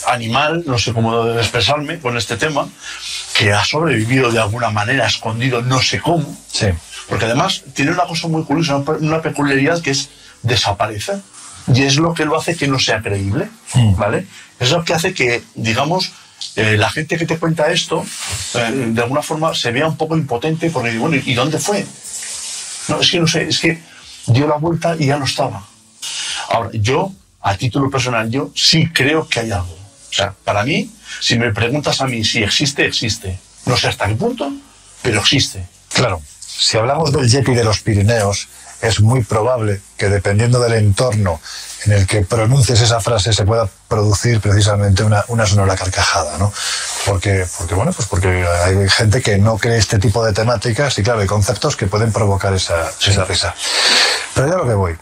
animal, no sé cómo expresarme con este tema, que ha sobrevivido de alguna manera, escondido, no sé cómo. Sí. Porque además tiene una cosa muy curiosa, una peculiaridad que es desaparecer. Y es lo que lo hace que no sea creíble, ¿vale? Es lo que hace que, digamos, la gente que te cuenta esto, de alguna forma se vea un poco impotente porque digo, bueno, ¿y dónde fue? No, es que no sé, es que dio la vuelta y ya no estaba. Ahora, yo, a título personal, yo sí creo que hay algo. O sea, para mí, si me preguntas a mí si existe, existe. No sé hasta qué punto, pero existe. Claro, si hablamos del Yeti de los Pirineos, es muy probable que dependiendo del entorno en el que pronuncies esa frase se pueda producir precisamente una sonora carcajada, ¿no? Porque hay gente que no cree este tipo de temáticas y claro, hay conceptos que pueden provocar esa risa. Pero ya lo que voy.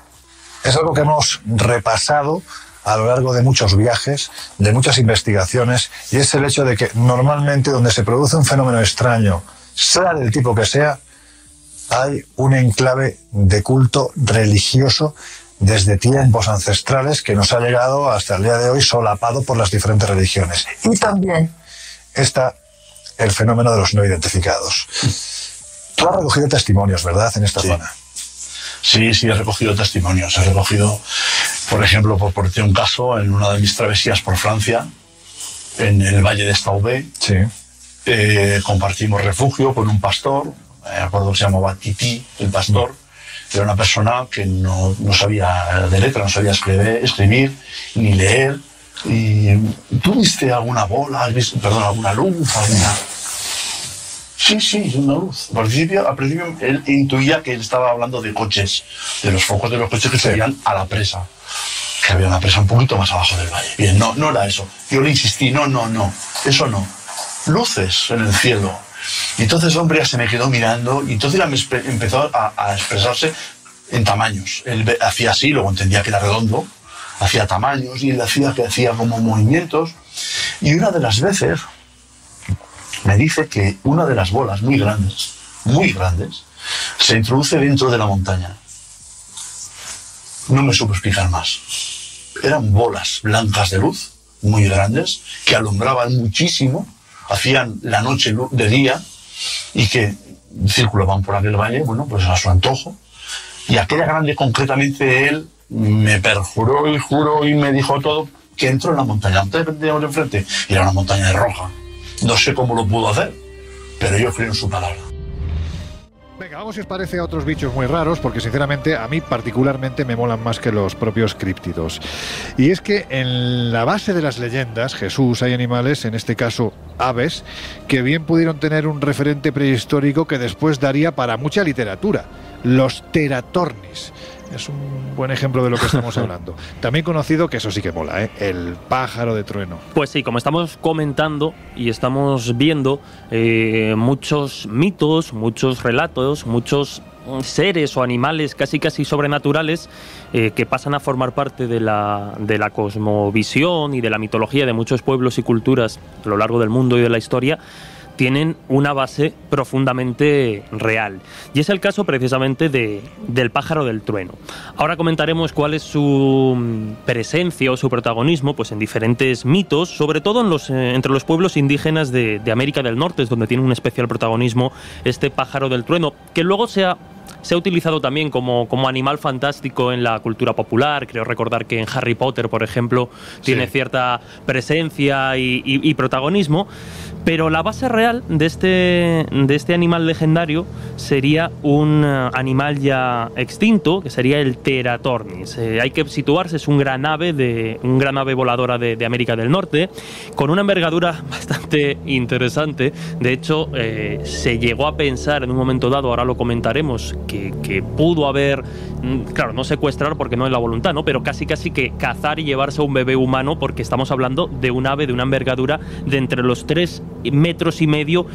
Es algo que hemos repasado a lo largo de muchos viajes, de muchas investigaciones, y es el hecho de que normalmente donde se produce un fenómeno extraño, sea del tipo que sea, hay un enclave de culto religioso desde tiempos ancestrales que nos ha llegado hasta el día de hoy solapado por las diferentes religiones. Y también está el fenómeno de los no identificados. Tú has recogido testimonios, ¿verdad?, en esta zona. Sí, he recogido testimonios. He recogido, por ejemplo, por ponerte un caso, en una de mis travesías por Francia, en el Valle de Staubé, compartimos refugio con un pastor, me acuerdo que se llamaba Titi, el pastor. Era una persona que no sabía de letra, no sabía escribir ni leer. ¿Y tú viste alguna bola, alguna luz? Sí, una luz. Al principio él intuía que él estaba hablando de coches, de los focos de los coches que se veían a la presa, que había una presa un poquito más abajo del valle. Bien, no era eso. Yo le insistí, no, eso no. Luces en el cielo. Y entonces el hombre ya se me quedó mirando y entonces empezó a expresarse en tamaños. Él hacía así, luego entendía que era redondo, hacía tamaños y él hacía como movimientos. Y una de las veces me dice que una de las bolas muy grandes, se introduce dentro de la montaña. No me supo explicar más. Eran bolas blancas de luz, muy grandes, que alumbraban muchísimo, hacían la noche de día y que circulaban por aquel valle, bueno, pues a su antojo. Y aquella grande, concretamente, él me perjuró y juró y me dijo todo, que entró en la montaña. Antes que teníamos enfrente, y era una montaña de roja. No sé cómo lo pudo hacer, pero yo creo en su palabra. Venga, vamos si os parece a otros bichos muy raros, porque sinceramente a mí particularmente me molan más que los propios críptidos. Y es que en la base de las leyendas, Jesús, hay animales, en este caso aves, que bien pudieron tener un referente prehistórico que después daría para mucha literatura. Los teratornis. Es un buen ejemplo de lo que estamos hablando. También conocido, que eso sí que mola, el pájaro de trueno. Pues sí, como estamos comentando y estamos viendo, muchos mitos, muchos relatos, muchos seres o animales casi sobrenaturales que pasan a formar parte de la cosmovisión y de la mitología de muchos pueblos y culturas a lo largo del mundo y de la historia, tienen una base profundamente real. Y es el caso precisamente del pájaro del trueno. Ahora comentaremos cuál es su presencia o su protagonismo pues en diferentes mitos, sobre todo entre los pueblos indígenas de América del Norte, es donde tiene un especial protagonismo este pájaro del trueno, que luego se ha utilizado también como animal fantástico en la cultura popular. Creo recordar que en Harry Potter, por ejemplo, tiene cierta presencia y protagonismo. Pero la base real de este animal legendario sería un animal ya extinto, que sería el teratornis. Hay que situarse, es un gran ave voladora de América del Norte, con una envergadura bastante interesante. De hecho, se llegó a pensar en un momento dado, ahora lo comentaremos, que pudo haber, claro, no secuestrar porque no es la voluntad, ¿no? Pero casi que cazar y llevarse a un bebé humano, porque estamos hablando de un ave de una envergadura de entre los 3,5 metros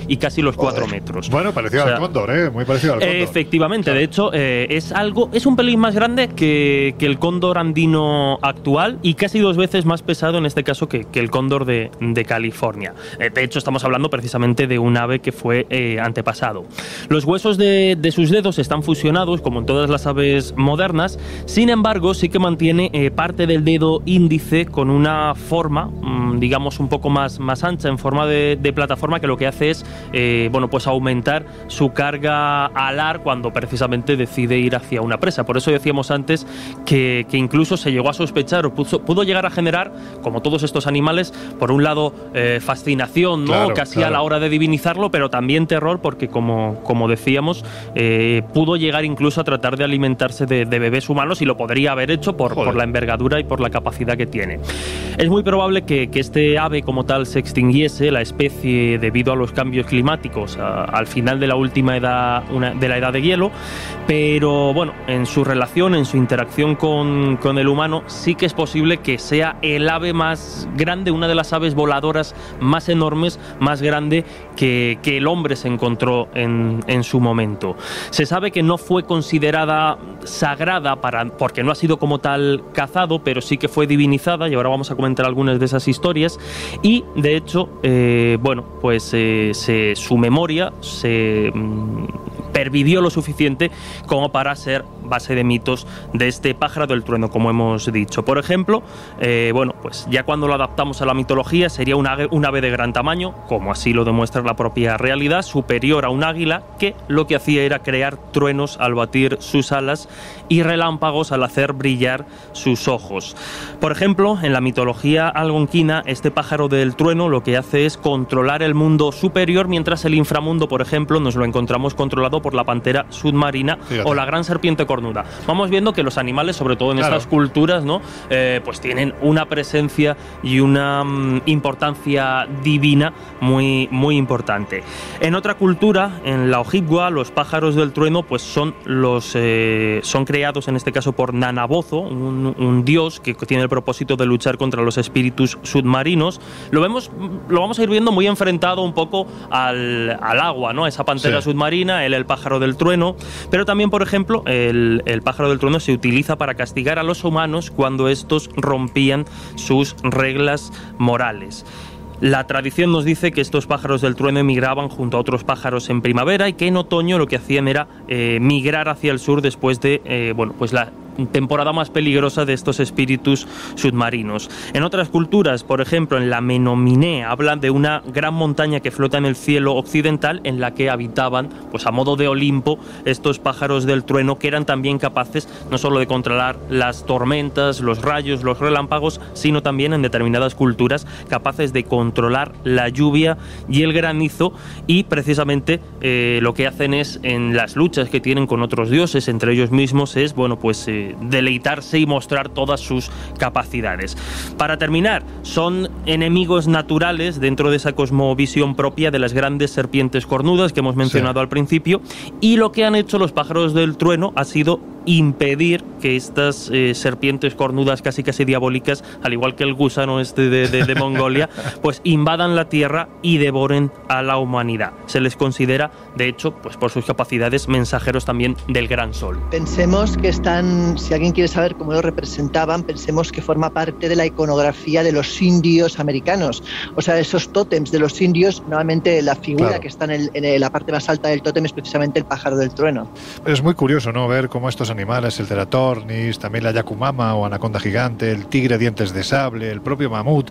y casi los 4 metros. Bueno, parecido al cóndor, muy parecido al cóndor. Efectivamente, claro. De hecho, es un pelín más grande que el cóndor andino actual y casi 2 veces más pesado en este caso que el cóndor de California. De hecho, estamos hablando precisamente de un ave que fue antepasado. Los huesos de sus dedos están fusionados, como en todas las aves modernas. Sin embargo, sí que mantiene parte del dedo índice con una forma, digamos, un poco más ancha, en forma de plataforma, que lo que hace es pues aumentar su carga alar cuando precisamente decide ir hacia una presa. Por eso decíamos antes que incluso se llegó a sospechar o pudo llegar a generar, como todos estos animales, por un lado fascinación, ¿no? Claro, casi a la hora de divinizarlo, pero también terror, porque como decíamos, pudo llegar incluso a tratar de alimentarse de bebés humanos, y lo podría haber hecho por la envergadura y por la capacidad que tiene. Es muy probable que este ave como tal se extinguiese, la especie, debido a los cambios climáticos al final de la última edad, de la edad de hielo, pero bueno, en su relación, en su interacción con el humano, sí que es posible que sea el ave más grande, una de las aves voladoras más enormes, más grande que el hombre se encontró en su momento. Se sabe que no fue considerada sagrada porque no ha sido como tal cazado, pero sí que fue divinizada, y ahora vamos a comentar algunas de esas historias. Y de hecho, su memoria se pervivió lo suficiente como para ser base de mitos de este pájaro del trueno, como hemos dicho. Por ejemplo, ya cuando lo adaptamos a la mitología, sería un ave de gran tamaño, como así lo demuestra la propia realidad, superior a un águila, que lo que hacía era crear truenos al batir sus alas y relámpagos al hacer brillar sus ojos. Por ejemplo, en la mitología algonquina, este pájaro del trueno lo que hace es controlar el mundo superior, mientras el inframundo, por ejemplo, nos lo encontramos controlado por la pantera submarina. Fíjate. O la gran serpiente cornuda. Vamos viendo que los animales, sobre todo en estas culturas, ¿no? Pues tienen una presencia y una importancia divina muy, muy importante. En otra cultura, en la Ojibwa, los pájaros del trueno pues son creados en este caso por Nanabozo, un dios que tiene el propósito de luchar contra los espíritus submarinos. Lo vamos a ir viendo muy enfrentado un poco al agua, ¿no? Esa pantera submarina, el pájaro del trueno. Pero también, por ejemplo, el pájaro del trueno se utiliza para castigar a los humanos cuando estos rompían sus reglas morales. La tradición nos dice que estos pájaros del trueno emigraban junto a otros pájaros en primavera y que en otoño lo que hacían era migrar hacia el sur después de la temporada más peligrosa de estos espíritus submarinos. En otras culturas, por ejemplo, en la Menominee, hablan de una gran montaña que flota en el cielo occidental en la que habitaban, pues a modo de Olimpo, estos pájaros del trueno, que eran también capaces no solo de controlar las tormentas, los rayos, los relámpagos, sino también en determinadas culturas capaces de controlar la lluvia y el granizo, y precisamente lo que hacen es, en las luchas que tienen con otros dioses, entre ellos mismos, es deleitarse y mostrar todas sus capacidades. Para terminar, son enemigos naturales dentro de esa cosmovisión propia de las grandes serpientes cornudas que hemos mencionado al principio, y lo que han hecho los pájaros del trueno ha sido impedir que estas serpientes cornudas casi diabólicas, al igual que el gusano de Mongolia, pues invadan la tierra y devoren a la humanidad. Se les considera, de hecho, pues por sus capacidades, mensajeros también del gran sol. Pensemos que si alguien quiere saber cómo lo representaban, pensemos que forma parte de la iconografía de los indios americanos. O sea, esos tótems de los indios, normalmente la figura que está en la parte más alta del tótem es precisamente el pájaro del trueno. Es muy curioso, ¿no?, ver cómo estos animales, el Ceratornis, también la Yakumama o anaconda gigante, el tigre dientes de sable, el propio mamut,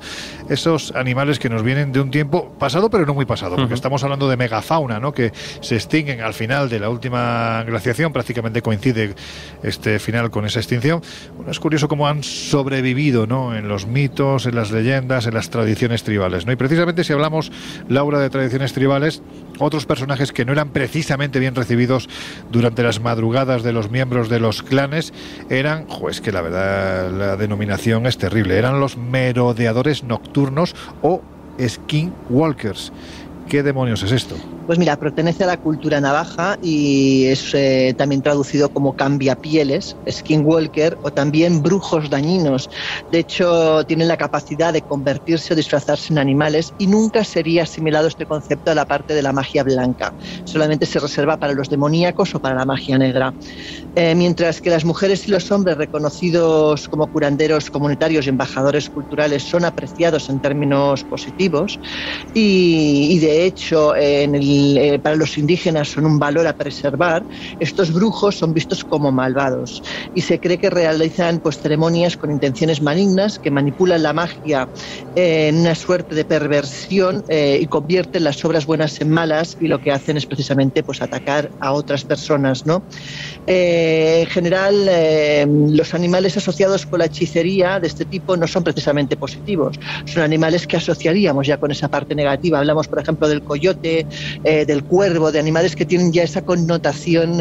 esos animales que nos vienen de un tiempo pasado, pero no muy pasado, porque estamos hablando de megafauna, ¿no?, que se extinguen al final de la última glaciación, prácticamente coincide este final con esa extinción. Bueno, es curioso cómo han sobrevivido, ¿no?, en los mitos, en las leyendas, en las tradiciones tribales, ¿no? Y precisamente si hablamos, Laura, de tradiciones tribales, otros personajes que no eran precisamente bien recibidos durante las madrugadas de los miembros de los clanes eran, es que la verdad la denominación es terrible, eran los merodeadores nocturnos o skinwalkers. ¿Qué demonios es esto? Pues mira, pertenece a la cultura navaja y es también traducido como cambiapieles, skinwalker, o también brujos dañinos. De hecho, tienen la capacidad de convertirse o disfrazarse en animales, y nunca sería asimilado este concepto a la parte de la magia blanca. Solamente se reserva para los demoníacos o para la magia negra. Mientras que las mujeres y los hombres reconocidos como curanderos comunitarios y embajadores culturales son apreciados en términos positivos, y de hecho para los indígenas son un valor a preservar, estos brujos son vistos como malvados y se cree que realizan ceremonias con intenciones malignas que manipulan la magia en una suerte de perversión y convierten las obras buenas en malas, y lo que hacen es precisamente atacar a otras personas, ¿no? En general, los animales asociados con la hechicería de este tipo no son precisamente positivos, son animales que asociaríamos ya con esa parte negativa. Hablamos, por ejemplo, del coyote, del cuervo, de animales que tienen ya esa connotación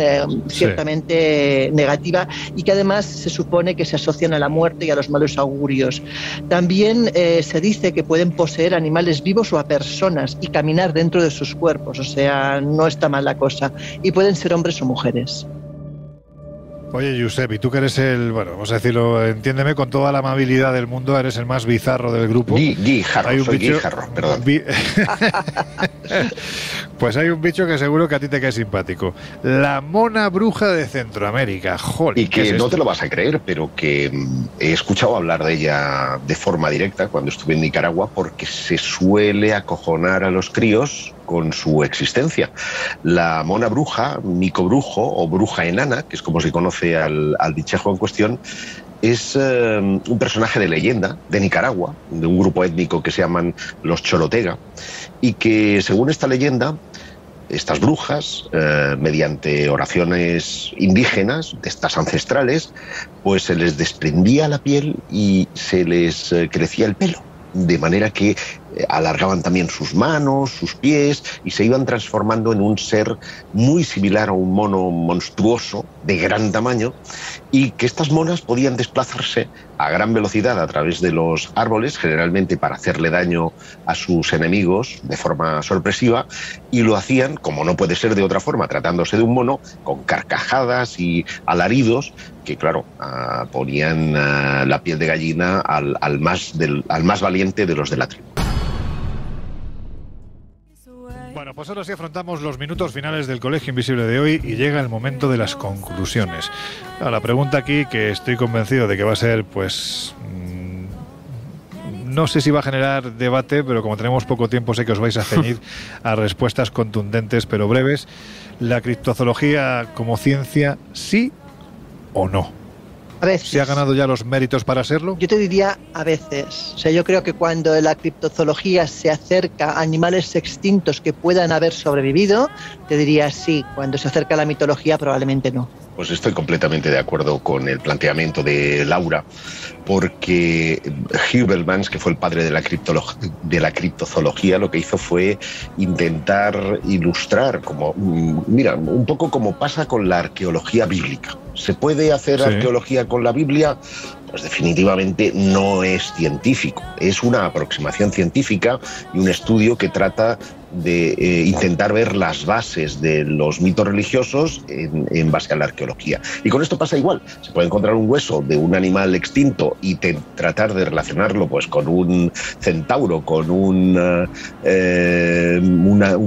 ciertamente negativa y que además se supone que se asocian a la muerte y a los malos augurios. También se dice que pueden poseer animales vivos o a personas y caminar dentro de sus cuerpos, o sea, no está mal la cosa. Y pueden ser hombres o mujeres. Oye, Josep, y tú que eres bueno, vamos a decirlo, entiéndeme con toda la amabilidad del mundo, eres el más bizarro del grupo. Guijarro, perdón. Pues hay un bicho que seguro que a ti te cae simpático. La mona bruja de Centroamérica, joder. Y que no te lo vas a creer, pero que he escuchado hablar de ella de forma directa cuando estuve en Nicaragua, porque se suele acojonar a los críos con su existencia. La mona bruja, micobrujo o bruja enana, que es como se conoce al bichejo en cuestión, es un personaje de leyenda de Nicaragua, de un grupo étnico que se llaman los Cholotega, y que según esta leyenda, estas brujas, mediante oraciones indígenas, de estas ancestrales, pues se les desprendía la piel y se les crecía el pelo, de manera que alargaban también sus manos, sus pies, y se iban transformando en un ser muy similar a un mono monstruoso de gran tamaño, y que estas monas podían desplazarse a gran velocidad a través de los árboles, generalmente para hacerle daño a sus enemigos de forma sorpresiva, y lo hacían, como no puede ser de otra forma, tratándose de un mono, con carcajadas y alaridos que, claro, ponían la piel de gallina al más valiente de los de la tribu. Bueno, pues ahora sí afrontamos los minutos finales del Colegio Invisible de hoy y llega el momento de las conclusiones. La pregunta aquí, que estoy convencido de que va a ser, pues, no sé si va a generar debate, pero como tenemos poco tiempo sé que os vais a ceñir a respuestas contundentes pero breves. ¿La criptozoología como ciencia, sí o no? A veces. ¿Se ha ganado ya los méritos para serlo? Yo te diría a veces. O sea, yo creo que cuando la criptozoología se acerca a animales extintos que puedan haber sobrevivido, te diría sí. Cuando se acerca a la mitología, probablemente no. Pues estoy completamente de acuerdo con el planteamiento de Laura, porque Hubelmans, que fue el padre de la criptozoología, lo que hizo fue intentar ilustrar, como, mira, un poco como pasa con la arqueología bíblica. ¿Se puede hacer arqueología con la Biblia? Pues definitivamente no es científico, es una aproximación científica y un estudio que trata de intentar ver las bases de los mitos religiosos en base a la arqueología. Y con esto pasa igual, se puede encontrar un hueso de un animal extinto y tratar de relacionarlo pues con un centauro, con un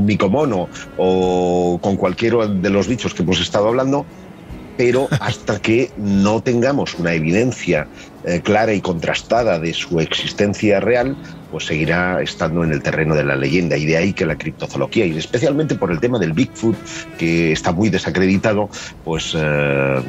micomono o con cualquiera de los bichos que hemos estado hablando, pero hasta que no tengamos una evidencia clara y contrastada de su existencia real, pues seguirá estando en el terreno de la leyenda, y de ahí que la criptozoología, y especialmente por el tema del Bigfoot, que está muy desacreditado, pues ha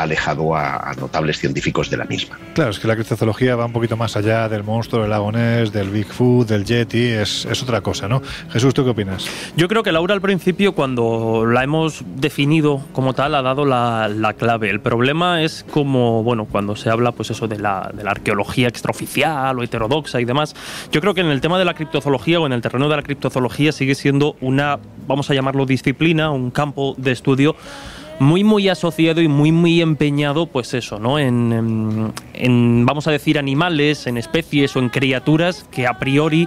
alejado a notables científicos de la misma. Claro, es que la criptozoología va un poquito más allá del monstruo del lago Ness, del Bigfoot, del Yeti, es otra cosa, ¿no? Jesús, ¿tú qué opinas? Yo creo que Laura al principio, cuando la hemos definido como tal, ha dado la clave. El problema es como, bueno, cuando se habla pues eso de la arqueología extraoficial o heterodoxa y demás. Yo creo que en el tema de la criptozoología o en el terreno de la criptozoología sigue siendo una, vamos a llamarlo disciplina, un campo de estudio muy asociado y muy empeñado, pues eso, ¿no? En vamos a decir, animales, en especies o en criaturas que a priori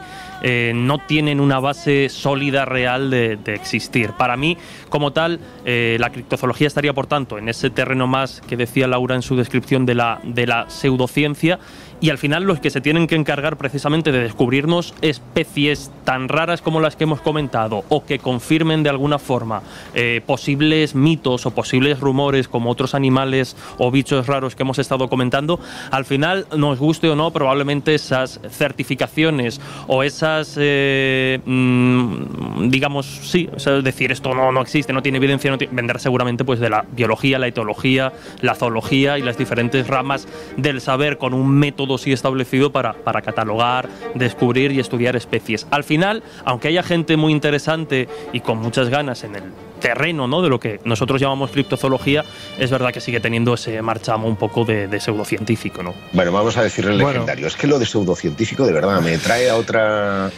no tienen una base sólida real de existir. Para mí, como tal, la criptozoología estaría, por tanto, en ese terreno más que decía Laura en su descripción de la pseudociencia, y al final los que se tienen que encargar precisamente de descubrirnos especies tan raras como las que hemos comentado, o que confirmen de alguna forma posibles mitos o posibles rumores como otros animales o bichos raros que hemos estado comentando, al final, nos guste o no, probablemente esas certificaciones o esas, digamos, sí, o sea, decir esto no existe, no tiene evidencia, vendrá seguramente pues de la biología, la etología, la zoología y las diferentes ramas del saber, con un método sí establecido para catalogar, descubrir y estudiar especies. Al final, aunque haya gente muy interesante y con muchas ganas en el terreno, ¿no?, de lo que nosotros llamamos criptozoología, es verdad que sigue teniendo ese marchamo un poco de pseudocientífico, ¿no? Bueno, vamos a decirle legendario. Es que lo de pseudocientífico de verdad me trae a otra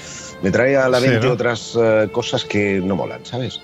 Me trae a la Sí, mente ¿no? otras cosas que no molan, ¿sabes?